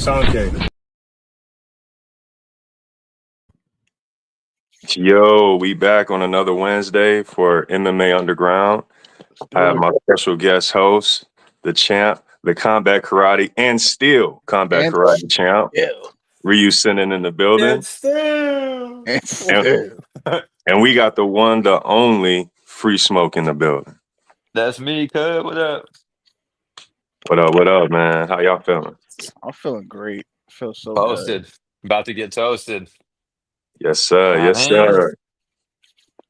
Somke. Yo, we back on another Wednesday for MMA Underground. I have my special guest host, the champ, the combat karate, and still combat karate champ, Ryu Sennin in the building. And we got the one, the only Free Smoke in the building. That's me, cuz. What up? What up, man? How y'all feeling? I'm feeling great. I feel so Toasted. good. About to get toasted. Yes, sir. Yes, sir.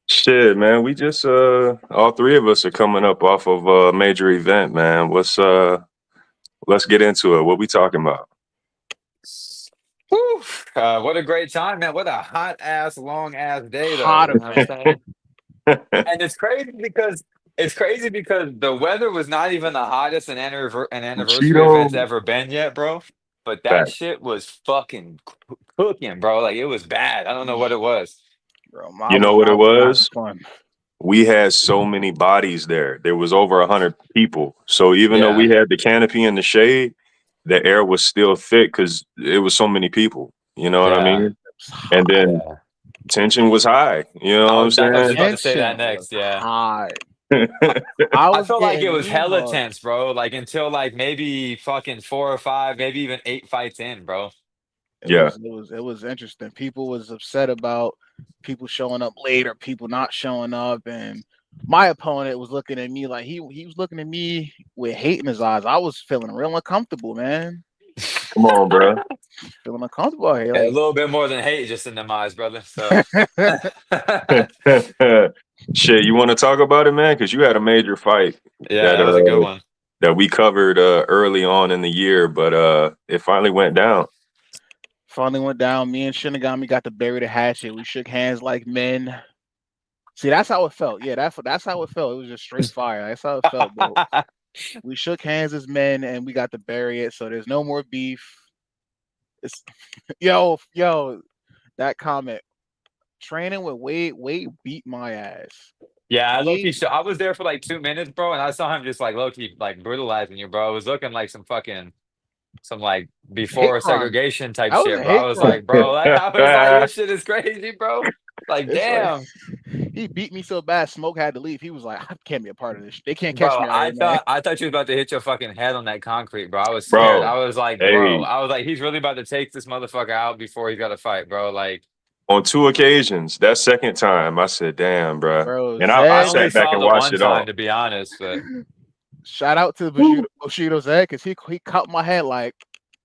Shit, man. We just all three of us are coming up off of a major event, man. Let's get into it. What we talking about? Whew. What a great time, man. What a hot ass, long ass day, though. Hot You know what I'm saying? And it's crazy because the weather was not even the hottest an anniversary event's ever been yet, bro. But that shit was fucking cooking, bro. Like it was bad. I don't know what it was. Bro, You know what it was? We had so many bodies there. There was over 100 people. So even though we had the canopy in the shade, the air was still thick because it was so many people. You know what I mean? And then tension was high. You know what I'm saying? I was about to say that next. High. I felt like it was hella tense, bro. Like until like maybe fucking 4 or 5, maybe even 8 fights in, bro. It was interesting. People was upset about people showing up late or people not showing up, and my opponent was looking at me like he was looking at me with hate in his eyes. I was feeling real uncomfortable, man. Come on, bro. Feeling uncomfortable here. Like, a little bit more than hate just in them eyes, brother. So shit, you want to talk about it, man? Because you had a major fight. Yeah, that was a good one. That we covered early on in the year, but it finally went down. Me and Shinigami got to bury the hatchet. We shook hands like men. See, that's how it felt. Yeah, that's how it felt. It was just straight fire. That's how it felt, bro. We shook hands as men and we got to bury it. So there's no more beef. It's yo, that comment. Training with Wade beat my ass. Yeah, I was there for like 2 minutes, bro, and I saw him just like low-key like brutalizing you, bro. It was looking like some like before segregation type shit, bro. I was like, bro, this shit is crazy, bro. Like, damn. He beat me so bad, Smoke had to leave. He was like, I can't be a part of this. They can't catch me. I thought you was about to hit your fucking head on that concrete, bro. I was scared. I was like, bro, he's really about to take this motherfucker out before he's got to fight, bro. Like, on 2 occasions, that second time, I said, "Damn, bro." And I sat back and watched it all. To be honest, but shout out to Bushido Zed because he caught my head like,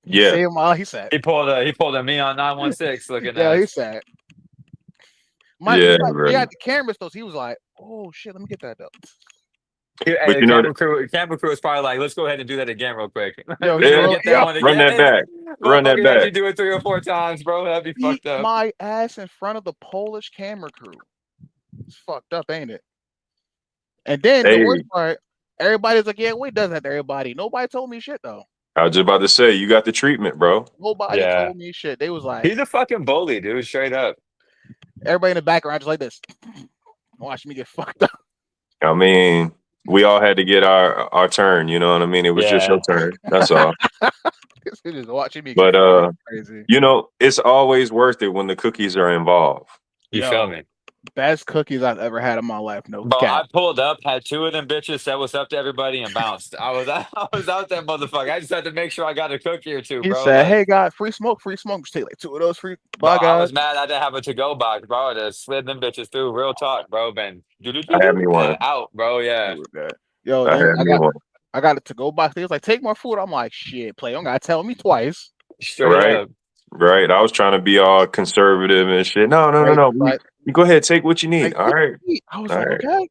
saved my. He said he pulled a me on 916 looking at. Yeah, he said. He had the cameras though. So he was like, "Oh shit, let me get that though." Yeah, but the camera crew was probably like, "Let's go ahead and do that again real quick." Run that back. Run that back. You do it 3 or 4 times, bro. That'd be fucked up. My ass in front of the Polish camera crew. It's fucked up, ain't it? And then the worst part, everybody's like, "Yeah, Wade does that to everybody." Nobody told me shit though. I was just about to say, you got the treatment, bro. Nobody told me shit. They was like, "He's a fucking bully, dude." Straight up. Everybody in the background just like this. Watch me get fucked up. I mean, we all had to get our turn, you know what I mean? It was just your turn. That's all. Just watching me get crazy. You know, it's always worth it when the cookies are involved. You feel me? Best cookies I've ever had in my life. No bro, cap. I pulled up, had 2 of them bitches, said what's up to everybody, and bounced. I was out that motherfucker. I just had to make sure I got a cookie or 2, bro. He said, "Hey, guys, free smoke. Just take like 2 of those free." Bye, guys. I was mad I didn't have a to-go box, bro. I just slid them bitches through. Real talk, bro. Ben, I had me one. Out, bro. Yeah. Yo, I got a to-go box. They was like, "Take more food." I'm like, "Shit, play. You don't gotta tell me twice." Straight up. Right. I was trying to be all conservative and shit. No. You go ahead, take what you need. All right. I was like, okay.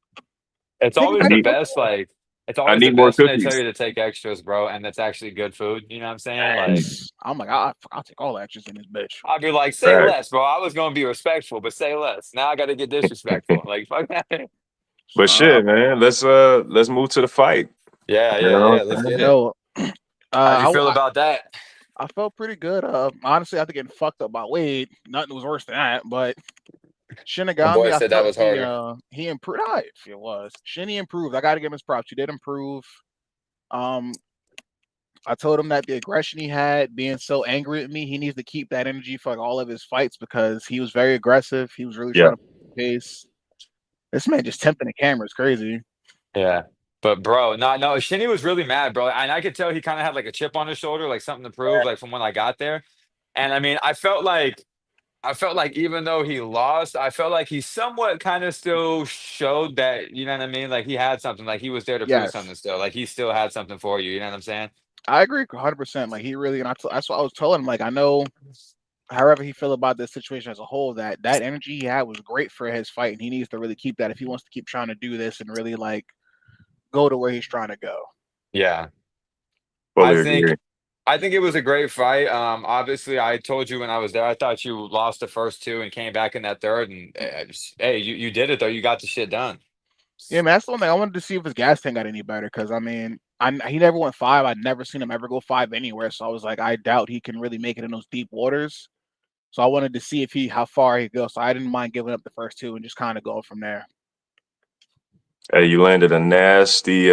It's always the best. Like, it's always the best when they tell you to take extras, bro, and that's actually good food. You know what I'm saying? Like, I'm like, I'll take all the extras in this bitch. I'll be like, say less, bro. I was gonna be respectful, but say less. Now I got to get disrespectful. Like, fuck that. But shit, man. Let's move to the fight. Yeah. Let's get it. How'd you feel about that? I felt pretty good. Honestly, after getting fucked up by Wade, nothing was worse than that. But Shinigami, I said that was harder. He improved. It was. Shinny improved. I got to give him his props. He did improve. I told him that the aggression he had, being so angry at me, he needs to keep that energy for like all of his fights because he was very aggressive. He was really trying to push the pace. This man just tempting the camera is crazy. Yeah. But bro, no, Shinny was really mad, bro. And I could tell he kind of had like a chip on his shoulder, like something to prove, like from when I got there. And I mean, I felt like even though he lost, I felt like he somewhat kind of still showed that, you know what I mean? Like he had something, like he was there to prove Yes, something still. Like he still had something for you, you know what I'm saying? I agree 100%. Like he really, and that's what I was telling him. Like I know, however he feel about this situation as a whole, that energy he had was great for his fight, and he needs to really keep that if he wants to keep trying to do this and really like go to where he's trying to go. Yeah. I Fully think agree. I think it was a great fight. Obviously, I told you when I was there, I thought you lost the first two and came back in that third. And hey, you did it though. You got the shit done. Yeah, man, that's the one thing I wanted to see if his gas tank got any better because I mean, he never went 5. I'd never seen him ever go 5 anywhere. So I was like, I doubt he can really make it in those deep waters. So I wanted to see if how far he goes. So I didn't mind giving up the first two and just kind of going from there. Hey, you landed a nasty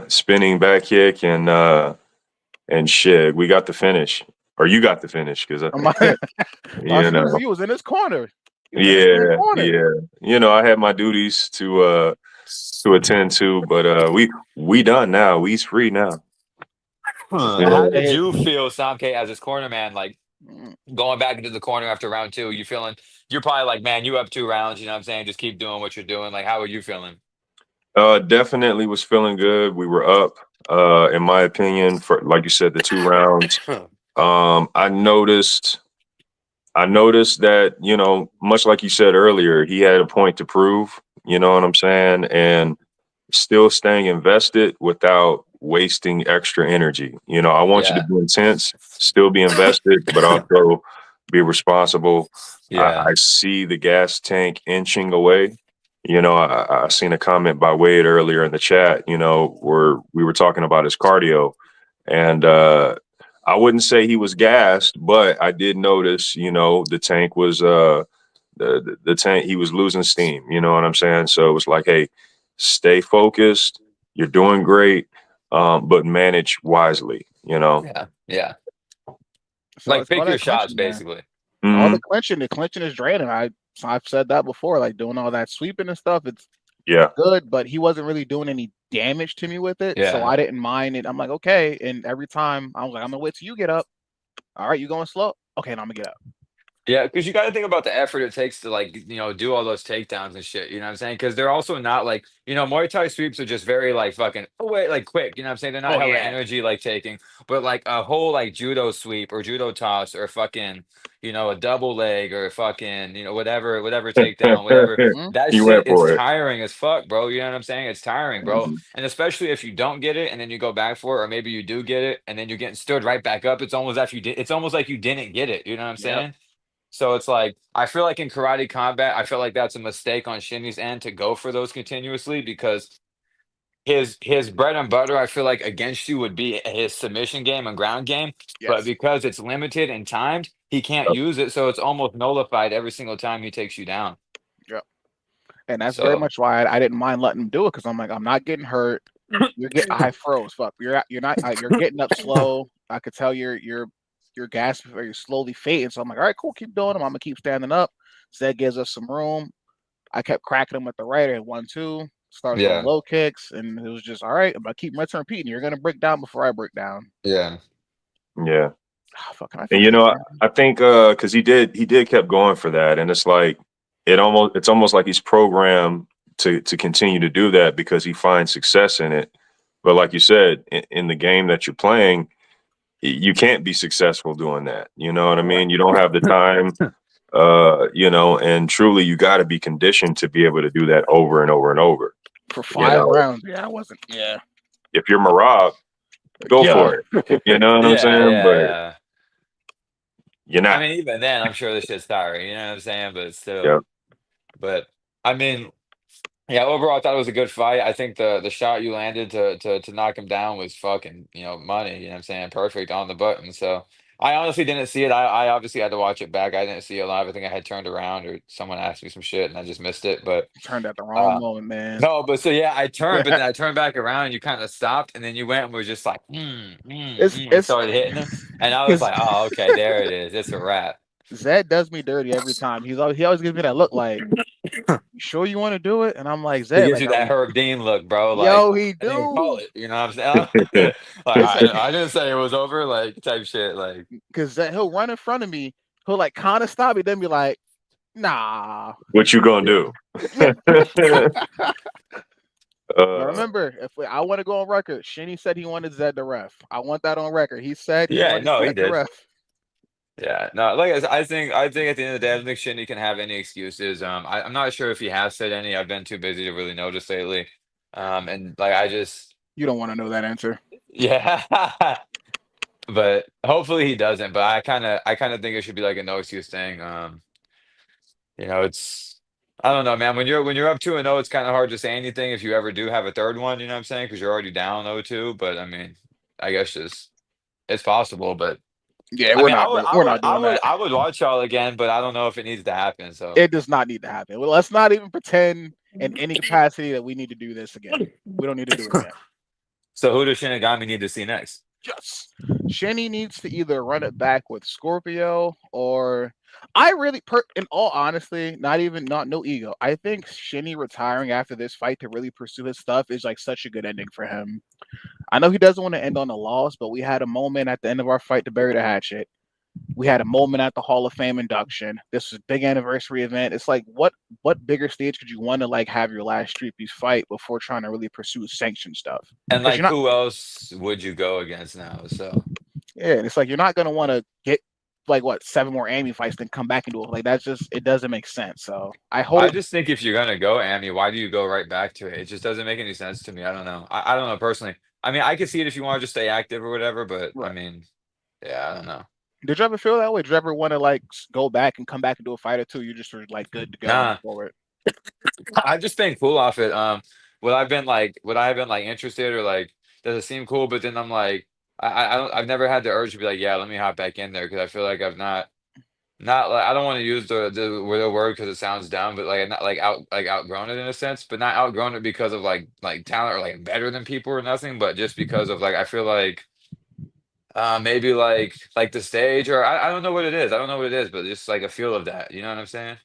spinning back kick and shit. We got the finish, or you got the finish, because you know, He was in his corner. yeah. You know, I had my duties to attend to, but we done now. We's free now. How did Yeah. you feel, Somke, as his corner man? Like Mm, going back into the corner after round two, you feeling? You're probably like, man, you have 2 rounds. You know what I'm saying? Just keep doing what you're doing. Like, how are you feeling? Definitely was feeling good. We were up, in my opinion, for like you said, the 2 rounds. I noticed that, you know, much like you said earlier, he had a point to prove, you know what I'm saying? And still staying invested without wasting extra energy. You know, I want you to Yeah. be intense, still be invested, but also be responsible. Yeah. I see the gas tank inching away. You know, I seen a comment by Wade earlier in the chat, you know, where we were talking about his cardio. And I wouldn't say he was gassed, but I did notice, you know, the tank was the tank, he was losing steam, you know what I'm saying? So it was like, hey, stay focused, you're doing great, but manage wisely, you know. Yeah. Yeah. So Like it's all pick your that shots, clinching, man. basically. All Hmm. the clinching is draining. I've said that before. Like doing all that sweeping and stuff, it's Yeah. good, but he wasn't really doing any damage to me with it, so Yeah. I didn't mind it. I'm like, okay, and every time I was like, I'm gonna wait till you get up. All right, you going slow? Okay, now I'm gonna get up. Yeah, because you got to think about the effort it takes to like do all those takedowns and shit. You know what I'm saying? Because they're also not like Muay Thai sweeps are just very like fucking oh wait like quick. You know what I'm saying? They're not Oh hella yeah, energy like taking, but like a whole like judo sweep or judo toss or fucking a double leg or fucking whatever takedown whatever. hmm That He shit went is for it. tiring as fuck, bro. You know what I'm saying? It's tiring, bro. Mhm. And especially if you don't get it and then you go back for it, or maybe you do get it and then you're getting stood right back up. It's almost after you did. It's almost like you didn't get it. You know what I'm yep, saying? So it's like I feel like in karate combat, I feel like that's a mistake on Shinny's end to go for those continuously because his bread and butter, I feel like against you would be his submission game and ground game, but yes, because it's limited and timed, he can't use it, so it's almost nullified every single time he takes you down. yep. And that's very So much why I didn't mind letting him do it because I'm like, I'm not getting hurt. You're getting I froze. Fuck, you're not you're getting up slow. I could tell you're gasping or you're slowly fading. So I'm like, all right, cool, keep doing them. I'm gonna keep standing up. So that gives us some room. I kept cracking him with the right at 1-2, started throwing yeah, low kicks, and it was just all right. But I keep rinsing and repeating. You're gonna break down before I break down. yeah, Yeah. Oh, fuck, can I And finish you this know, game? I think because he did kept going for that, and it's like it's almost like he's programmed to continue to do that because he finds success in it. But like you said, in the game that you're playing, you can't be successful doing that. You know what I Correct. mean? You don't have the time, you know, and truly you got to be conditioned to be able to do that over and over and over. For You 5 rounds. Yeah, I wasn't. Yeah. if you're Marab, go Get for up. it. You know what I'm yeah, saying? yeah, But yeah. you're I not. mean, even then, I'm sure this shit's tiring. You know what I'm saying? But Yeah. still, but I mean. Yeah, overall, I thought it was a good fight. I think the shot you landed to knock him down was fucking, money. You know what I'm saying? Perfect on the button. So I honestly didn't see it. I obviously had to watch it back. I didn't see it live. I think I had turned around or someone asked me some shit and I just missed it. But Turned at the wrong uh, moment, man. no, but so yeah, I turned, but then I turned back around and you kind of stopped and then you went and was just like, and It's started hitting him. And I was because like, oh, okay, there it is. It's a wrap. Zed does me dirty every time. He always gives me that look like, you sure you want to do it? And I'm like, He Zed, gives like, you are that we? Herb Dean look, bro. Like, Yo, he I didn't even call do. it. You know what I'm saying? Like, It's I didn't say it was over, like, type shit. Like, because he'll run in front of me. He'll like kind of stop me, then be like, nah. What you gonna do? Yeah. But uh, remember, I want to go on record, Shinny said he wanted Zed the ref. I want that on record. He said he yeah, wanted no, he Zed the did. ref. Yeah, no, like I think at the end of the day, I don't think Shinny can have any excuses. I'm not sure if he has said any. I've been too busy to really notice lately. And like I just, You don't want to know that answer. yeah, but hopefully he doesn't. But I kind of think it should be like a no excuse thing. You know, it's I don't know, man. When you're up 2-0, it's kind of hard to say anything if you ever do have a third one. You know what I'm saying? Because you're already down 0-2. But I mean, I guess just it's possible. But Yeah, I mean, we're not doing that. I would watch y'all again, but I don't know if it needs to happen. So It does not need to happen. Well, let's not even pretend in any capacity that we need to do this again. We don't need to do it again. so who does Shinigami need to see next? Just Shinny needs to either run it back with Scorpio or I really in all honesty, not no ego. I think Shinny retiring after this fight to really pursue his stuff is like such a good ending for him. I know he doesn't want to end on a loss, but we had a moment at the end of our fight to bury the hatchet. We had a moment at the Hall of Fame induction. This was a big anniversary event. It's like what bigger stage could you want to like have your last Street Beefs fight before trying to really pursue sanction stuff? And Because like, you're not who else would you go against now? So yeah, it's like you're not gonna want to get like what 7 more Amy fights then come back and do it. Like that's just it doesn't make sense. So I I hope just think if you're gonna go, Amy, why do you go right back to it? It just doesn't make any sense to me. I don't know. I don't know personally. I mean, I could see it if you want to just stay active or whatever, but I right. mean, yeah, I don't know. Did you ever feel that way? Did you ever want to like go back and come back and do a fight or two? You just were like good to go and Nah, move forward. I've just been cool off it. Would I have been like interested or like, does it seem cool? But then I'm like, I've never had the urge to be like, yeah, let me hop back in there because I feel like I've not like I don't want to use the word because it sounds dumb, but like not like outgrown it in a sense, but not outgrown it because of like talent or like better than people or nothing, but just because of like I feel like maybe like the stage or I don't know what it is. I don't know what it is, but just like a feel of that. You know what I'm saying?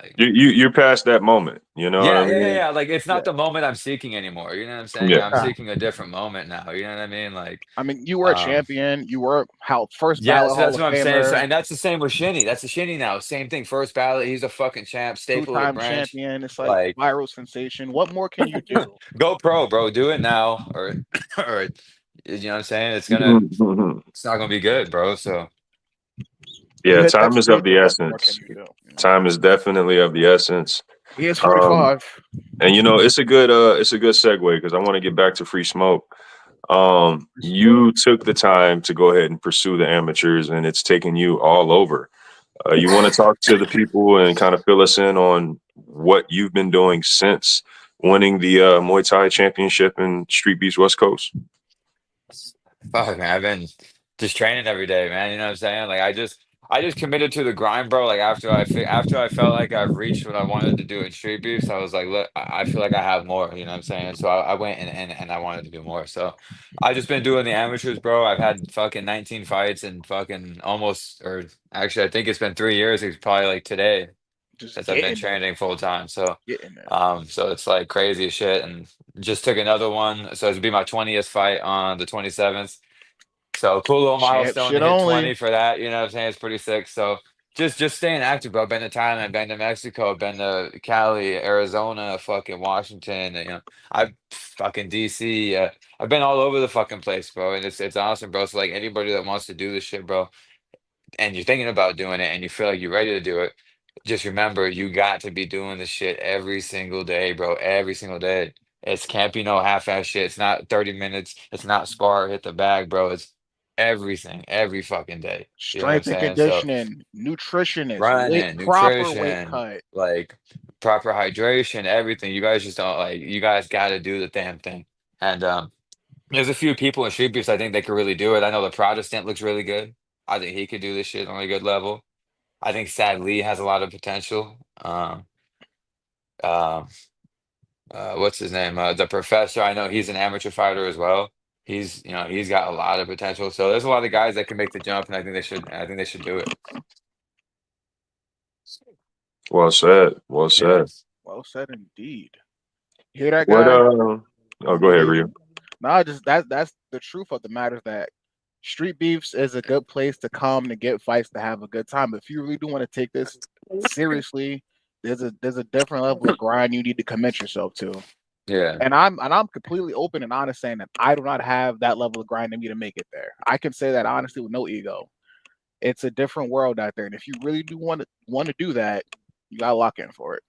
Like you're past that moment. You know what I mean? yeah. Like it's Yeah. not the moment I'm seeking anymore. You know what I'm saying? Yeah. I'm seeking a different moment now. You know what I mean? Like I mean, you were a um champion. You were first yeah, ballot so Hall that's of what I'm saying. So, Famer, and that's the same with Shinny. That's the Shinny now. Same thing. First ballot. He's a fucking champ. Staple of the two-time branch. champion. It's like Like viral sensation. What more can you do? go pro, bro. Do it now, or or you know what I'm saying? Mhm. It's not gonna be good, bro. So You Yeah, hit that time is of stage. the What more can essence. you do? You know? Time is definitely of the essence. He is Um, 45. and it's a good segue because I want to get back to free smoke. Smoke. You took the time to go ahead and pursue the amateurs, and it's taken you all over. You want to talk to the people and kind of fill us in on what you've been doing since winning the Muay Thai championship in Street Beefs West Coast? fuck, man. I've been just training every day, man. You know what I'm saying? Like I just committed to the grind, bro. Like after I felt like I've reached what I wanted to do in Street Beefs, I was like, look, I feel like I have more. You know what I'm saying? So I went and I wanted to do more. So I just been doing the amateurs, bro. I've had fucking 19 fights and fucking almost, or actually, I think it's been 3 years. It's probably like today Just since I've been getting there. training full time. So Getting there. so it's like crazy as shit, and just took another one. So it'll be my 20th fight on the 27th. So cool little Champ milestone to shit hit only. 20 for that. You know what I'm saying? It's pretty sick. So just staying active, bro. I've been to Thailand, been to Mexico, been to Cali, Arizona, fucking Washington. You know, I've fucking DC. I've been all over the fucking place, bro. And it's awesome, bro. So like anybody that wants to do this shit, bro, and you're thinking about doing it and you feel like you're ready to do it, just remember you got to be doing this shit every single day, bro. Every single day. It can't be no half-ass shit. It's not 30 minutes. It's not spar, hit the bag, bro. It's everything, every fucking day. You know what I'm Strength and saying? So conditioning, nutritionist, running, proper weight nutrition, cut. like proper hydration, everything. You guys just don't like you guys gotta do the damn thing. And there's a few people in Street Beefs I think they could really do it. I know the Protestant looks really good. I think he could do this shit on a good level. I think Sad Lee has a lot of potential. Um, what's his name? The Professor. I know he's an amateur fighter as well. He's got a lot of potential. So there's a lot of guys that can make the jump, and I think they should. I think they should do it. Well said. Well Yeah. said. Well said indeed. You hear that, What? guy? Oh, go ahead, Ryu. No, just that's the truth of the matter is that Street Beefs is a good place to come to get fights to have a good time. If you really do want to take this seriously, there's a different level of grind you need to commit yourself to. Yeah. And I'm completely open and honest saying that I do not have that level of grind in me to make it there. I can say that honestly with no ego. It's a different world out there, and if you really do want to do that, you gotta lock in for it.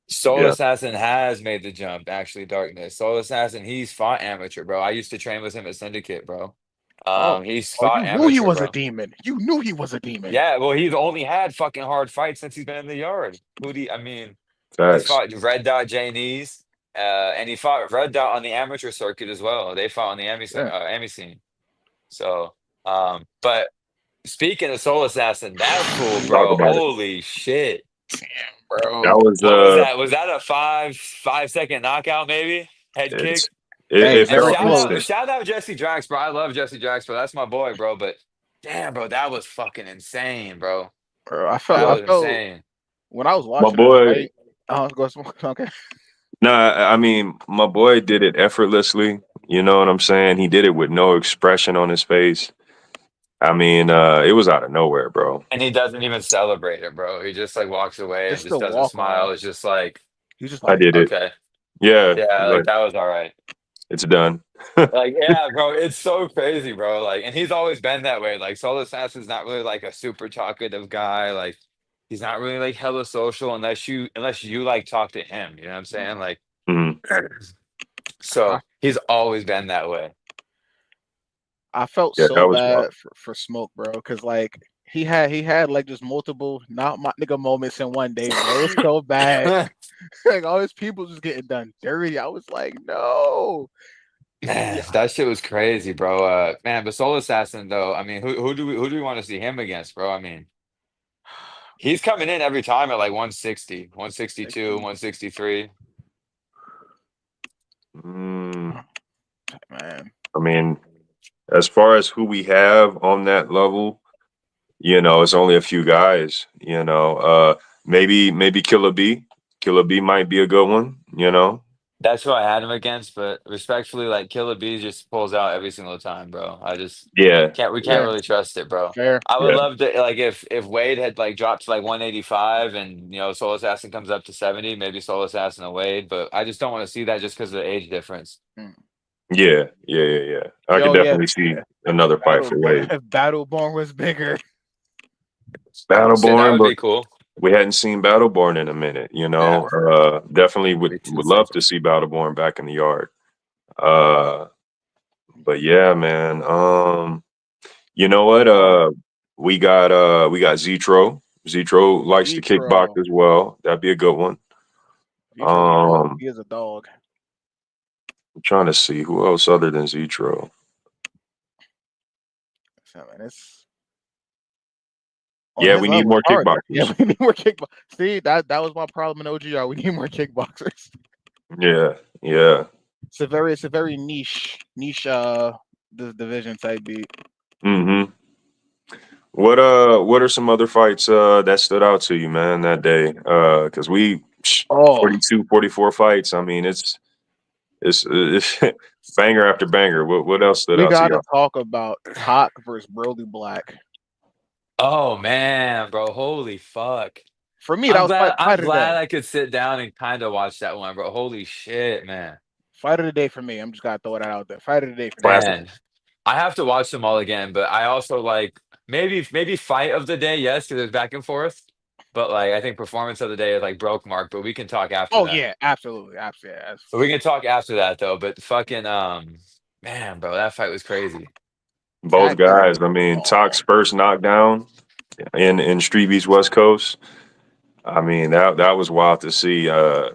Soul Assassin has made the jump, actually, Darkness. Soul Assassin, he's fought amateur, bro. I used to train with him at Syndicate, bro. He's fought you amateur, knew he was bro. a demon. You knew he was a demon. Yeah, well, he's only had fucking hard fights since he's been in the yard. I mean, Facts. he's fought Red Dot Janice, and he fought Red Dot on the amateur circuit as well. They fought on the Ami scene. So, but speaking of Soul Assassin, that's cool, bro. Holy shit. Bro. That was What was that? Was that a 5-second knockout, maybe? Head kick? Shout out Jesse Drax, bro. I love Jesse Drax, bro. That's my boy, bro. But damn, bro, that was fucking insane, bro. I felt insane. When I was watching my boy. Okay. No, I mean, my boy did it effortlessly. You know what I'm saying? He did it with no expression on his face. I mean, it was out of nowhere, bro. And he doesn't even celebrate it, bro. He just like walks away and just doesn't smile. It's just like, he's just like, I did it. Okay. Yeah. Yeah, like that was all right. It's done. Like, yeah, bro, it's so crazy, bro. Like, and he's always been that way. Like, Soul Assassin's not really like a super talkative guy. Like, he's not really like hella social unless you like talk to him. You know what I'm saying? Like, so he's always been that way. I felt so bad for Smoke, bro, because like he had like just multiple not my nigga moments in one day, bro. It was so bad. Like all his people just getting done dirty. I was like, no. Man, that shit was crazy, bro. Man, but Soul Assassin though, I mean, who do we want to see him against, bro? I mean, he's coming in every time at like 160, 162, 163. Man. I mean, as far as who we have on that level, you know, it's only a few guys, you know. Maybe Killer B. Killer B might be a good one, you know. That's who I had him against, but respectfully, like Killer B just pulls out every single time, bro. I just we can't really trust it, bro. Fair. I would love to like if Wade had like dropped to like 185 and Soul Assassin comes up to 70, maybe Soul Assassin and Wade, but I just don't want to see that just because of the age difference. Yeah. I could definitely see another fight for Wade. If Battleborn was bigger. Battleborn, that would be cool. We hadn't seen Battleborn in a minute, you know. Yeah. Definitely would love to see Battleborn back in the yard. But yeah, man. You know what? We got Zetro. Zetro likes to kickbox as well. That'd be a good one. He is a dog. I'm trying to see who else other than Zetro. Yeah, we need more kickboxers. Yeah, we need more kickboxers. See, that was my problem in OGR. We need more kickboxers. Yeah. It's a very niche division type beat. What are some other fights that stood out to you, man, that day? Because we 42, 44 fights. I mean, it's banger after banger. What else stood out to you? We gotta talk about Hawk versus Broly Black. Oh man, bro! Holy fuck! For me, I'm glad I could sit down and kind of watch that one, bro. Holy shit, man! Fight of the day for me. I'm just gonna throw that out there. Fight of the day for me. Man, I have to watch them all again, but I also like maybe fight of the day. Yes, because it's back and forth. But like, I think performance of the day is like broke Mark. But we can talk after. Oh yeah, absolutely. But we can talk after that though. But fucking man, bro, that fight was crazy. Both guys. I mean, Talk's first knockdown in Streetbeefs West Coast. I mean, that was wild to see. I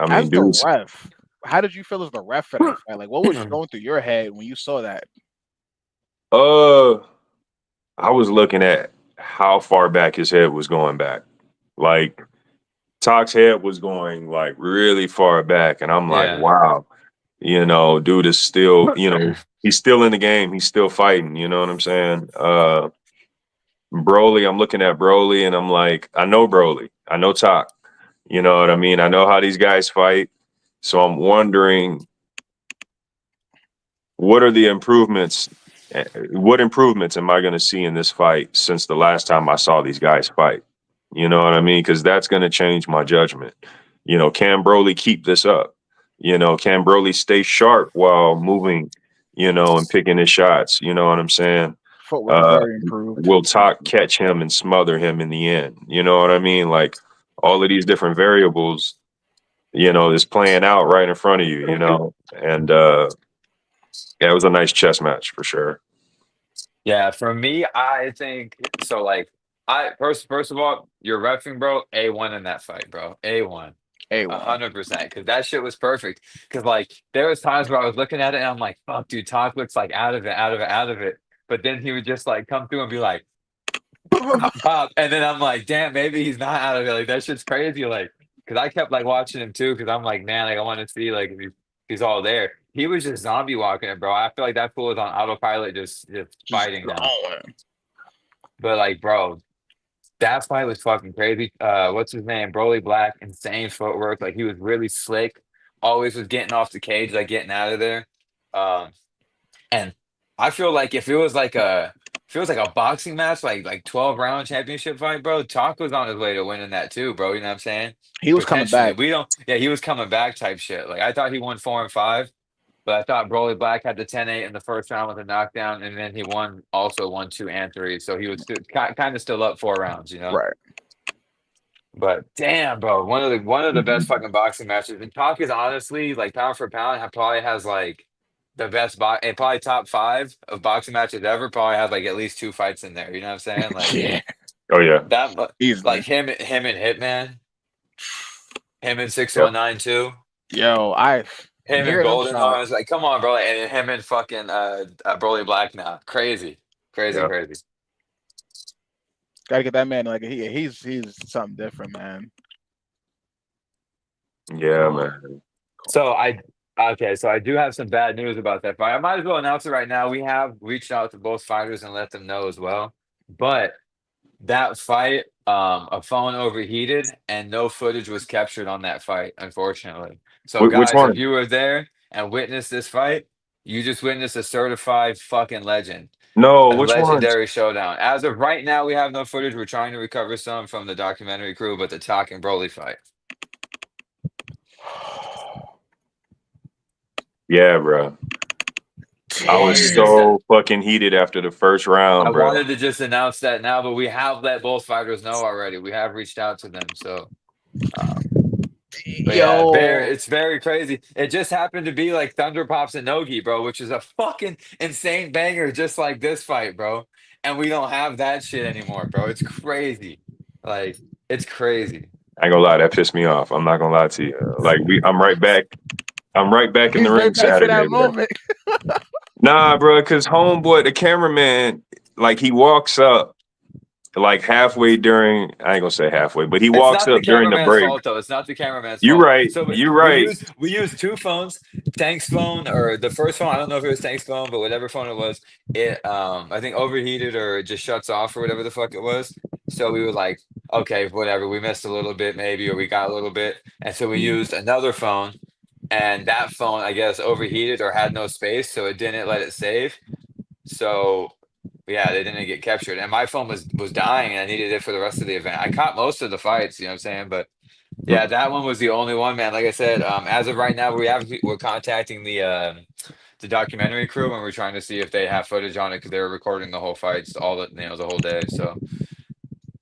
mean, the ref, how did you feel as the ref for that fight? Like, what was going through your head when you saw that? I was looking at how far back his head was going back. Like Talk's head was going like really far back, and I'm like, Yeah. wow, dude is still, he's still in the game. He's still fighting. You know what I'm saying? Broly, I'm looking at Broly, and I'm like, I know Broly, I know Talk. You know what I mean? I know how these guys fight. So I'm wondering, what are the improvements? What improvements am I going to see in this fight since the last time I saw these guys fight? You know what I mean? Because that's going to change my judgment. Can Broly keep this up? Can Broly stay sharp while moving, and picking his shots? You know what I'm saying? Footwork very improved. Will Talk catch him and smother him in the end? You know what I mean? Like all of these different variables, is playing out right in front of you, and yeah, it was a nice chess match for sure. Yeah, for me, I think so. Like, first of all, you're reffing, bro. A1 in that fight, bro. A1. A1. 100%. Because that shit was perfect. Because like there was times where I was looking at it and I'm like, fuck, dude, Talk looks like out of it, out of it, out of it. But then he would just like come through and be like, pop, pop. And then I'm like, damn, maybe he's not out of it. Like that shit's crazy. Like, because I kept like watching him too. Because I'm like, man, like I want to see like if he's all there. He was just zombie walking it, bro. I feel like that fool was on autopilot, just fighting now. But like, bro, that fight was fucking crazy. What's his name? Broly Black, insane footwork. Like he was really slick. Always was getting off the cage, like getting out of there. And I feel like if it was like a boxing match, like 12-round championship fight, bro, Talk was on his way to winning that too, bro. You know what I'm saying? He was coming back. He was coming back type shit. Like I thought he won 4 and 5. But I thought Broly Black had the 10-8 in the first round with a knockdown, and then he also won 2 and 3. So he was kind of still up 4 rounds, Right. But damn, bro, one of the best fucking boxing matches. And Talk is honestly like pound for pound, probably has like the best and probably top 5 of boxing matches ever. Probably have like at least 2 fights in there. You know what I'm saying? Like, yeah. Oh yeah. That easily. Like him and Hitman, him and 619 too. Yo, Him and Golden Arms, like, come on, bro. And him and fucking Broly Black now. Crazy. Yeah. Gotta get that man. Like he's something different, man. Yeah, man. So I do have some bad news about that fight. I might as well announce it right now. We have reached out to both fighters and let them know as well. But that fight, a phone overheated and no footage was captured on that fight, unfortunately. So guys, if you were there and witnessed this fight, you just witnessed a certified fucking legend. No, which one? Legendary showdown. As of right now, we have no footage. We're trying to recover some from the documentary crew, but the Talk and Broly fight. Yeah, bro. I was so fucking heated after the first round, bro. I wanted to just announce that now, but we have let both fighters know already. We have reached out to them, so yeah, it's very crazy. It just happened to be like Thunder Pops and Nogi, bro, which is a fucking insane banger, just like this fight, bro. And we don't have that shit anymore, bro. It's crazy. Like, it's crazy. I ain't gonna lie, that pissed me off. I'm not gonna lie to you. Like I'm right back. I'm right back in the ring Saturday. That moment. Nah, bro, because homeboy, the cameraman, like he walks up like halfway during, I ain't gonna say halfway, but he walks up during the break. Fault, though. It's not the cameraman's You're fault. right. So You're right. We used 2 phones, Tank's phone or the first phone. I don't know if it was Tank's phone, but whatever phone it was, it I think overheated or it just shuts off or whatever the fuck it was. So we were like, okay, whatever. We missed a little bit maybe, or we got a little bit, and so we used another phone. And that phone, I guess, overheated or had no space, so it didn't let it save. So, yeah, they didn't get captured. And my phone was dying, and I needed it for the rest of the event. I caught most of the fights, you know what I'm saying? But, yeah, that one was the only one, man. Like I said, as of right now, we're contacting the documentary crew, and we're trying to see if they have footage on it because they were recording the whole fights, the whole day. So,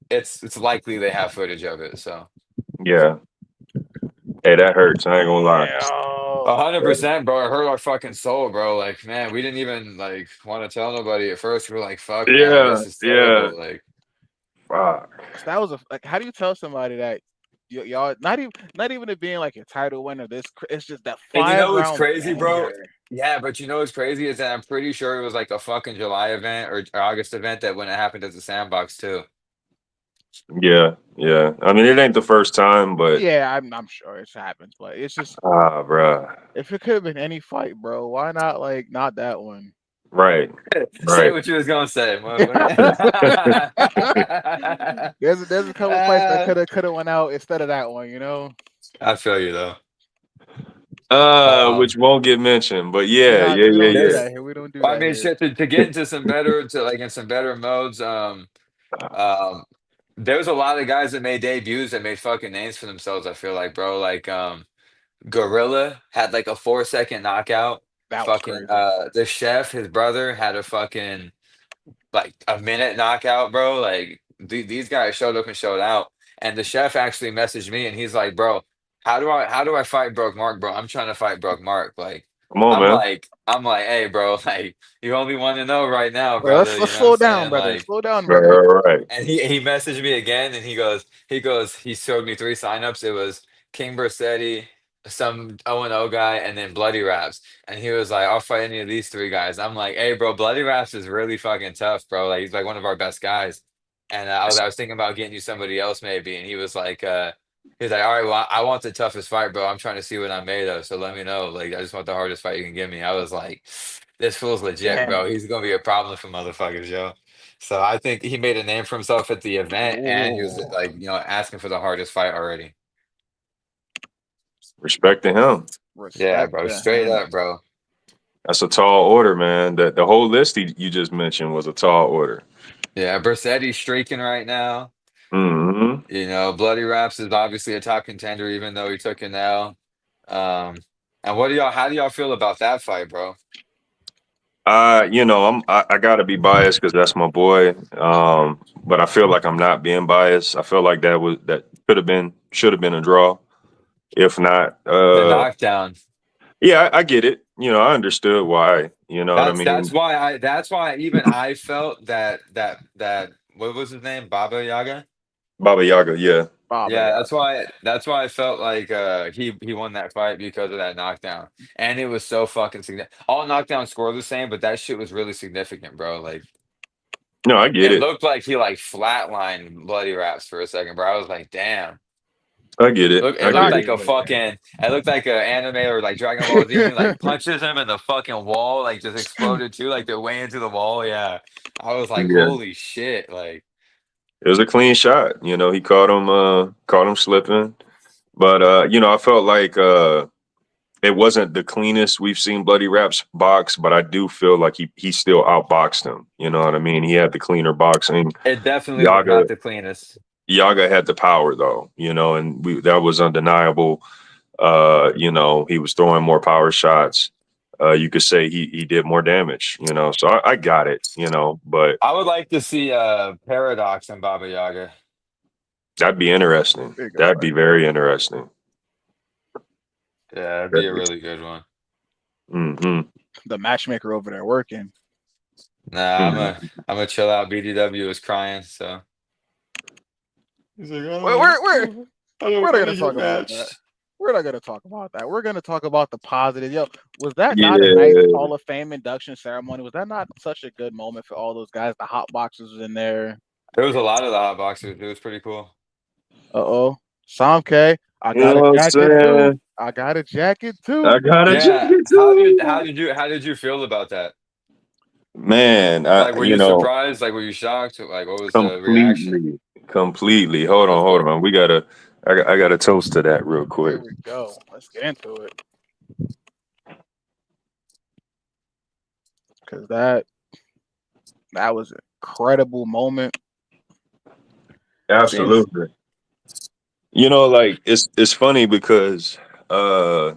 it's likely they have footage of it. So, yeah. Hey, that hurts. I ain't gonna lie. 100%, bro. It hurt our fucking soul, bro. Like, man, we didn't even like want to tell nobody at first. We were like, "Fuck, man, like, this is terrible." Like, fuck. That was how do you tell somebody that y'all not even it being like a title winner? It's just that 5 and you know what's round crazy, bro? Yeah, but you know what's crazy is that I'm pretty sure it was like a fucking July event or August event that when it happened at the Sandbox too. Yeah, yeah. I mean, it ain't the first time, but Yeah, I'm sure it happens, but it's just bruh. if it could have been any fight, bro, why not like not that one? Right, Say right. what you was gonna say. There's a couple fights that could have went out instead of that one, you know. I feel you though. Which won't get mentioned, but We're yeah, not yeah, we yeah, don't do yeah. There's, that here. We don't do I that mean, here. shit, to get into some better, to like in some better modes. Um, there was a lot of guys that made debuts that made fucking names for themselves. I feel like, bro, like Gorilla had like a 4 second knockout. That was Fucking crazy. the chef, his brother, had a fucking like a minute knockout, bro. Like these guys showed up and showed out. And the chef actually messaged me and he's like, bro, how do I fight Broke Mark, bro? I'm trying to fight Broke Mark. Like Come on, man. I'm like, hey, bro, like you only want to know right now, Well, brother. You let's know what I'm slow down, saying? brother. Like, Slow down, Right, brother. right, right. and he messaged me again, and he showed me three signups. It was King Bersetti, some O&O guy, and then Bloody Raps. And he was like, "I'll fight any of these three guys." I'm like, "Hey, bro, Bloody Raps is really fucking tough, bro. Like he's like one of our best guys." And I was thinking about getting you somebody else maybe, and he was like, "All right, well, I want the toughest fight, bro. I'm trying to see what I'm made of, so let me know. Like I just want the hardest fight you can give me." I was like, "This fool's legit, bro. Damn. He's gonna be a problem for motherfuckers, yo." So I think he made a name for himself at the event, and he was Ooh, like, asking for the hardest fight already. Respect to him. Yeah, respect bro, to straight him. up, bro. That's a tall order, man. The whole list you just mentioned was a tall order. Yeah, Bersetti's streaking right now. Hmm. Bloody Raps is obviously a top contender, even though he took an L. Um, and how do y'all feel about that fight, bro? I gotta be biased because that's my boy. But I feel like I'm not being biased. I feel like that should have been a draw. If not, The knockdown. yeah, I get it. I understood why. You know what I That's mean? why even I felt that what was his name? Baba Yaga? Baba Yaga, yeah. Baba, Yeah, yeah. that's why I felt like he won that fight because of that knockdown. And it was so fucking significant. All knockdowns score the same, but that shit was really significant, bro. Like No, I get it it. looked like he like flatlined Bloody Raps for a second, bro. I was like, damn. I get it. Look, it I looked get I it. like get it. it looked like an anime or like Dragon Ball Z, and he like punches him and the fucking wall like just exploded too, like they're way into the wall. Yeah. I was like, Yeah. holy shit. Like It was a clean shot. He caught him slipping. But I felt like it wasn't the cleanest we've seen Bloody Raps box, but I do feel like he still outboxed him. You know what I mean? He had the cleaner boxing. it definitely was Yaga not the cleanest. Yaga had the power though, and that was undeniable. He was throwing more power shots. You could say he did more damage, So I got it, but I would like to see Paradox and Baba Yaga. that'd be interesting. Big That'd be fight. very interesting. Yeah, that'd be a really good one. Mm-hmm. The matchmaker over there working. Nah, I'm Mm-hmm. a I'm a chill out. BDW is crying, so he's like, We're I don't not want gonna to get talk about that. matched. We're not gonna talk about that. We're gonna talk about the positive. Yo, was that not a nice Yeah. Hall of Fame induction ceremony? Was that not such a good moment for all those guys? The hot boxers was in there. There was a lot of the hot boxers. It was pretty cool. Uh-oh. Somke, I You got know a what I'm jacket too. saying? I got a jacket too. I got a Yeah, jacket too. how did you feel about that? Man, Like, were you surprised? Like, were you shocked? Like, what was the reaction? completely. Hold on, Of hold course. on. I got to toast to that real quick. Here we go. Let's get into it. Cause that was an incredible moment. Seeing Absolutely. Like it's funny because uh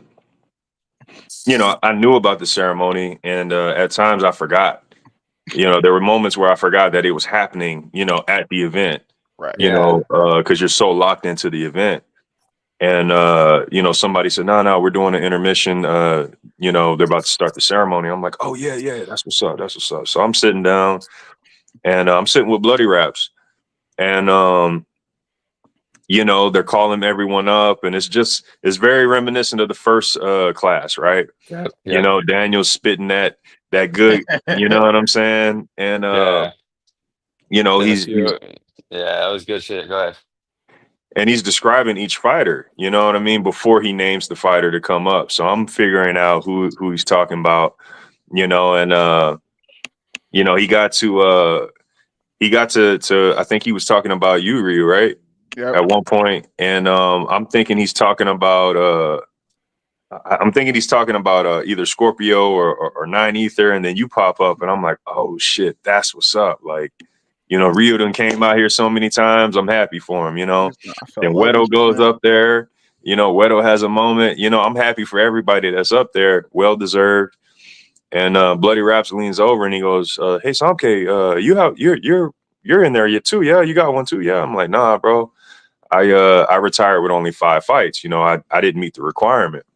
I knew about the ceremony and at times I forgot. There were moments where I forgot that it was happening, at the event, right. Yeah. because you're so locked into the event. And somebody said, no, we're doing an intermission. They're about to start the ceremony. I'm like, oh yeah, yeah, that's what's up. That's what's up. So I'm sitting down and I'm sitting with Bloody Raps. And you know, they're calling everyone up, and it's very reminiscent of the first class, right? Yep. You know, Daniel's spitting that good, you know what I'm saying? And Yeah. you know, Then a he's few. Yeah, that was good shit. Go ahead. and he's describing each fighter, you know what I mean, before he names the fighter to come up. So I'm figuring out who he's talking about, you know, and you know, he got to I think he was talking about Yuri, right? Yep. At one point. And I'm thinking he's talking about either Scorpio or Nine Ether, and then you pop up, and I'm like, oh shit, that's what's up. Like, you know, Rio done came out here so many times. I'm happy for him, you know. I felt Then love and Wedo goes shit. up there. You know, Wedo has a moment. You know, I'm happy for everybody that's up there. Well deserved. And Bloody Raps leans over and he goes, "Hey Somke, you're in there yet too? Yeah, you got one too? Yeah." I'm like, "Nah, bro. I retired with only 5 fights. You know, I didn't meet the requirement."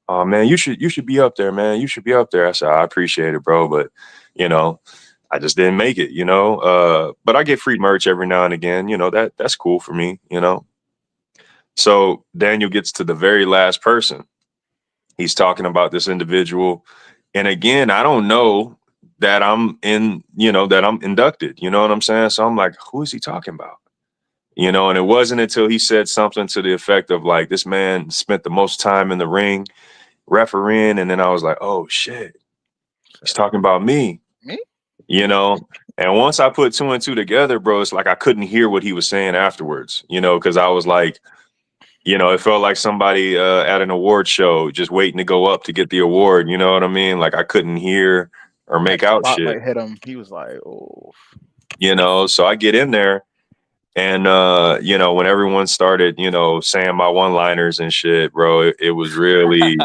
"Oh man, you should be up there, man. You should be up there." I said, "I appreciate it, bro, but you know, I just didn't make it, you know. But I get free merch every now and again, you know, that's cool for me, you know." So Daniel gets to the very last person. He's talking about this individual. And again, I don't know that that I'm inducted. You know what I'm saying? So I'm like, who is he talking about? You know, and it wasn't until he said something to the effect of like, this man spent the most time in the ring refereeing. And then I was like, oh shit, he's talking about me. Me? You know, and once I put 2 and 2 together, bro, it's like I couldn't hear what he was saying afterwards, you know, because I was like, you know, it felt like somebody at an award show just waiting to go up to get the award. You know what I mean? Like I couldn't hear or make out shit. Spotlight hit him. He was like, "Oh." You know, so I get in there, and you know, when everyone started, you know, saying my one-liners and shit, bro, it was really,